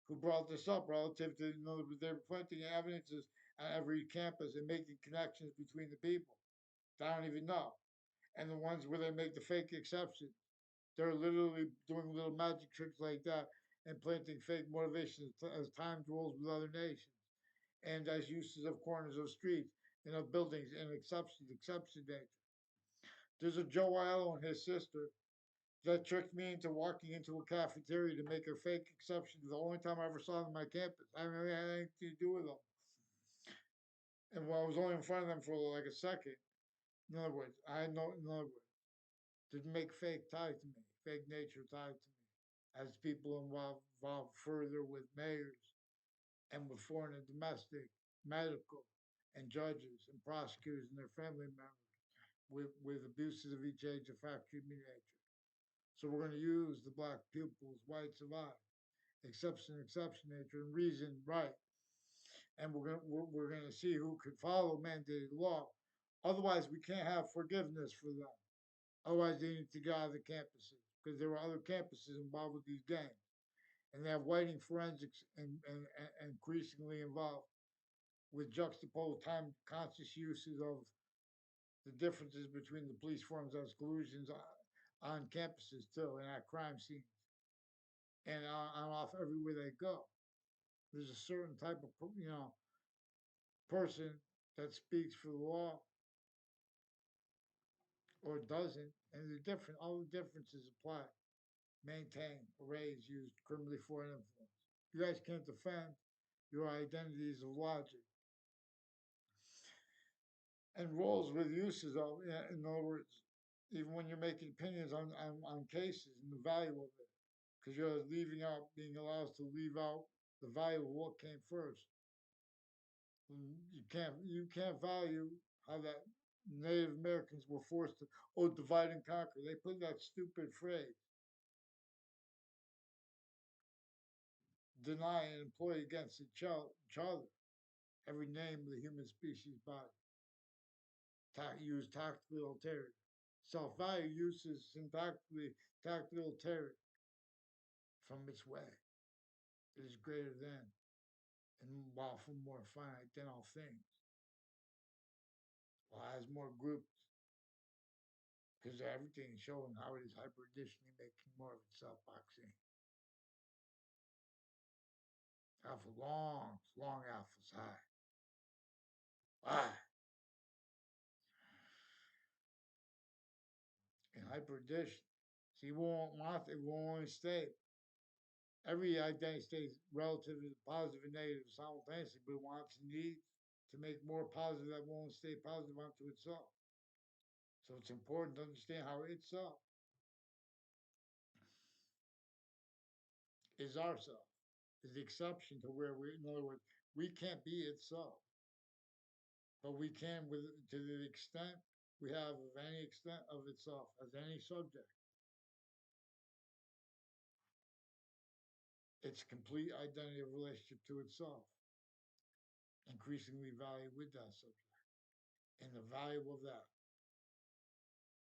who brought this up relative to, they were pointing evidences at every campus and making connections between the people. I don't even know. And the ones where they make the fake exceptions, they're literally doing little magic tricks like that and planting fake motivations as time rolls with other nations and as uses of corners of streets and of buildings and exception nature. There's a Joe Aiello and his sister that tricked me into walking into a cafeteria to make a fake exception. The only time I ever saw them on my campus. I haven't really had anything to do with them. And when I was only in front of them for like a second, in other words, I know, in other words, didn't make fake tied to me, fake nature tied to me. As people involved further with mayors and with foreign and domestic, medical, and judges and prosecutors and their family members with abuses of each age of factory nature. So we're going to use the black pupils, white survive, exception nature, and reason right. And we're going to see who could follow mandated law. Otherwise, we can't have forgiveness for them. Otherwise, they need to get out of the campuses because there were other campuses involved with these gangs. And they have whiting forensics and increasingly involved with juxtaposed time conscious uses of the differences between the police forms as collusions on campuses too and at crime scenes and on off everywhere they go. There's a certain type of person that speaks for the law or doesn't, and the different all the differences apply. Maintain arrays used criminally for an influence. You guys can't defend your identities of logic and roles with uses of. In other words, even when you're making opinions on cases and the value of it, because you're leaving out, being allowed to leave out the value of what came first. You can't value how that Native Americans were forced to divide and conquer. They put that stupid phrase, deny and employ against each other every name of the human species body. Use tactically ulterior. Self-value uses syntactically tactically ulterior from its way. It is greater than and while for more finite than all things. While it has more groups because everything is showing how it is hyper additionally making more of itself, Boxing. Alpha long, long alpha's high. Why? In hyper-addition. See, it won't only stay. Every identity stays relative to positive and negative simultaneously, but it wants and needs to make more positive that won't stay positive onto itself. So it's important to understand how itself is ourself, is the exception to where in other words, we can't be itself, but we can to the extent we have of any extent of itself as any subject. Its complete identity of relationship to itself, increasingly valued with that subject, and the value of that.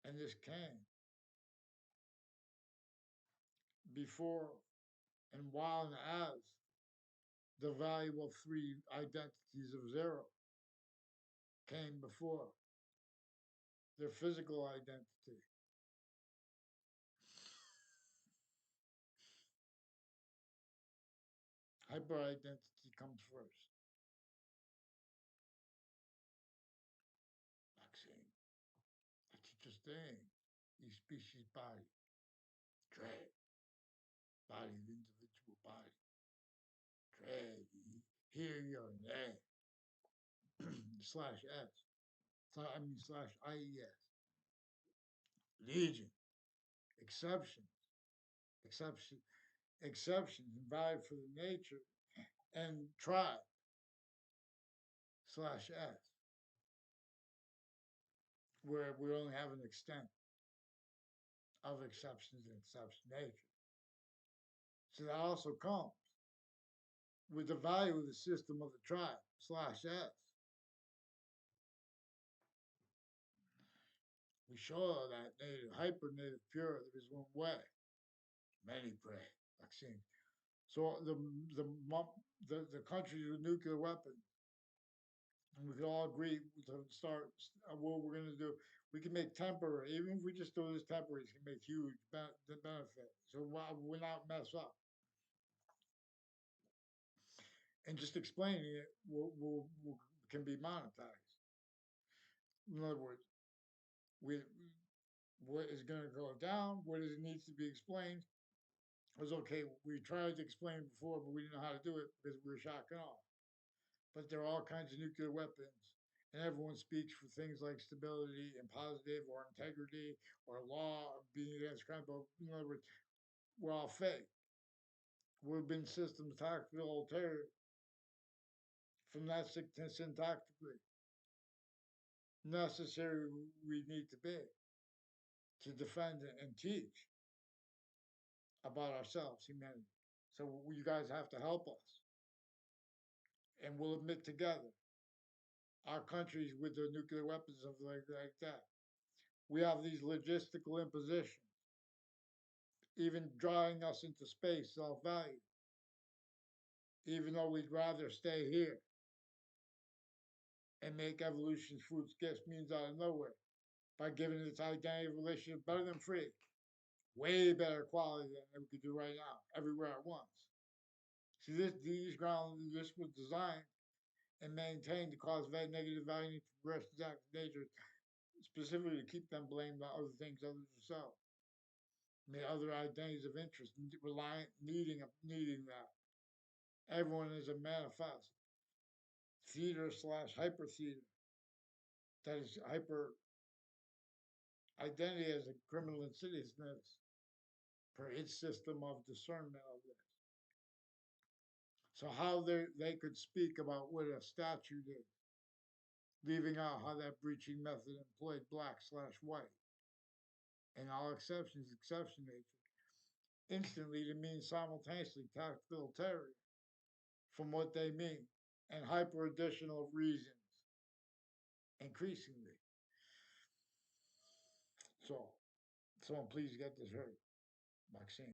And this came before and while and as the value of three identities of zero came before their physical identity. Hyper identity comes first. Vaccine. That's interesting. The species body. Dread. Body, the individual body. Dread. Here you're there. Slash S. Slash IES. Legion. Exception. Exception. Exceptions invalid for the nature and tribe slash S, where we only have an extent of exceptions and exception nature. So that also comes with the value of the system of the tribe slash S. We show that native, hyper native pure, there is one way, many pray, vaccine. So the countries with nuclear weapons, and we can all agree to start what we're going to do. We can make temporary, even if we just do this temporary, it can make huge benefit. So we're not mess up. And just explaining it can be monetized. In other words, we what is going to go down, what is needs to be explained. It was okay. We tried to explain before, but we didn't know how to do it because we were shocking off. But there are all kinds of nuclear weapons, and everyone speaks for things like stability and positive or integrity or law or being against crime. But in other words, we're all fake. We've been systems tactically altered from that syntactically necessary we need to be to defend and teach about ourselves, humanity. So you guys have to help us, and we'll admit together our countries with their nuclear weapons and like that. We have these logistical impositions, even drawing us into space, self-value, even though we'd rather stay here and make evolution's fruits, gifts, means out of nowhere by giving its identity relationship better than free, way better quality than we could do right now, everywhere at once. See, this was designed and maintained to cause very negative value to progressions act of nature, specifically to keep them blamed on other things other than self. May other identities of interest, reliant, needing that. Everyone is a manifest theater slash hyper theater. That is hyper identity as a criminal insidiousness per its system of discernment of this. So how they could speak about what a statue did, leaving out how that breaching method employed black slash white, and all exceptions, exception nature, instantly to mean simultaneously tactical terror from what they mean, and hyper additional reasons, increasingly. So, someone please get this heard. Vaccine.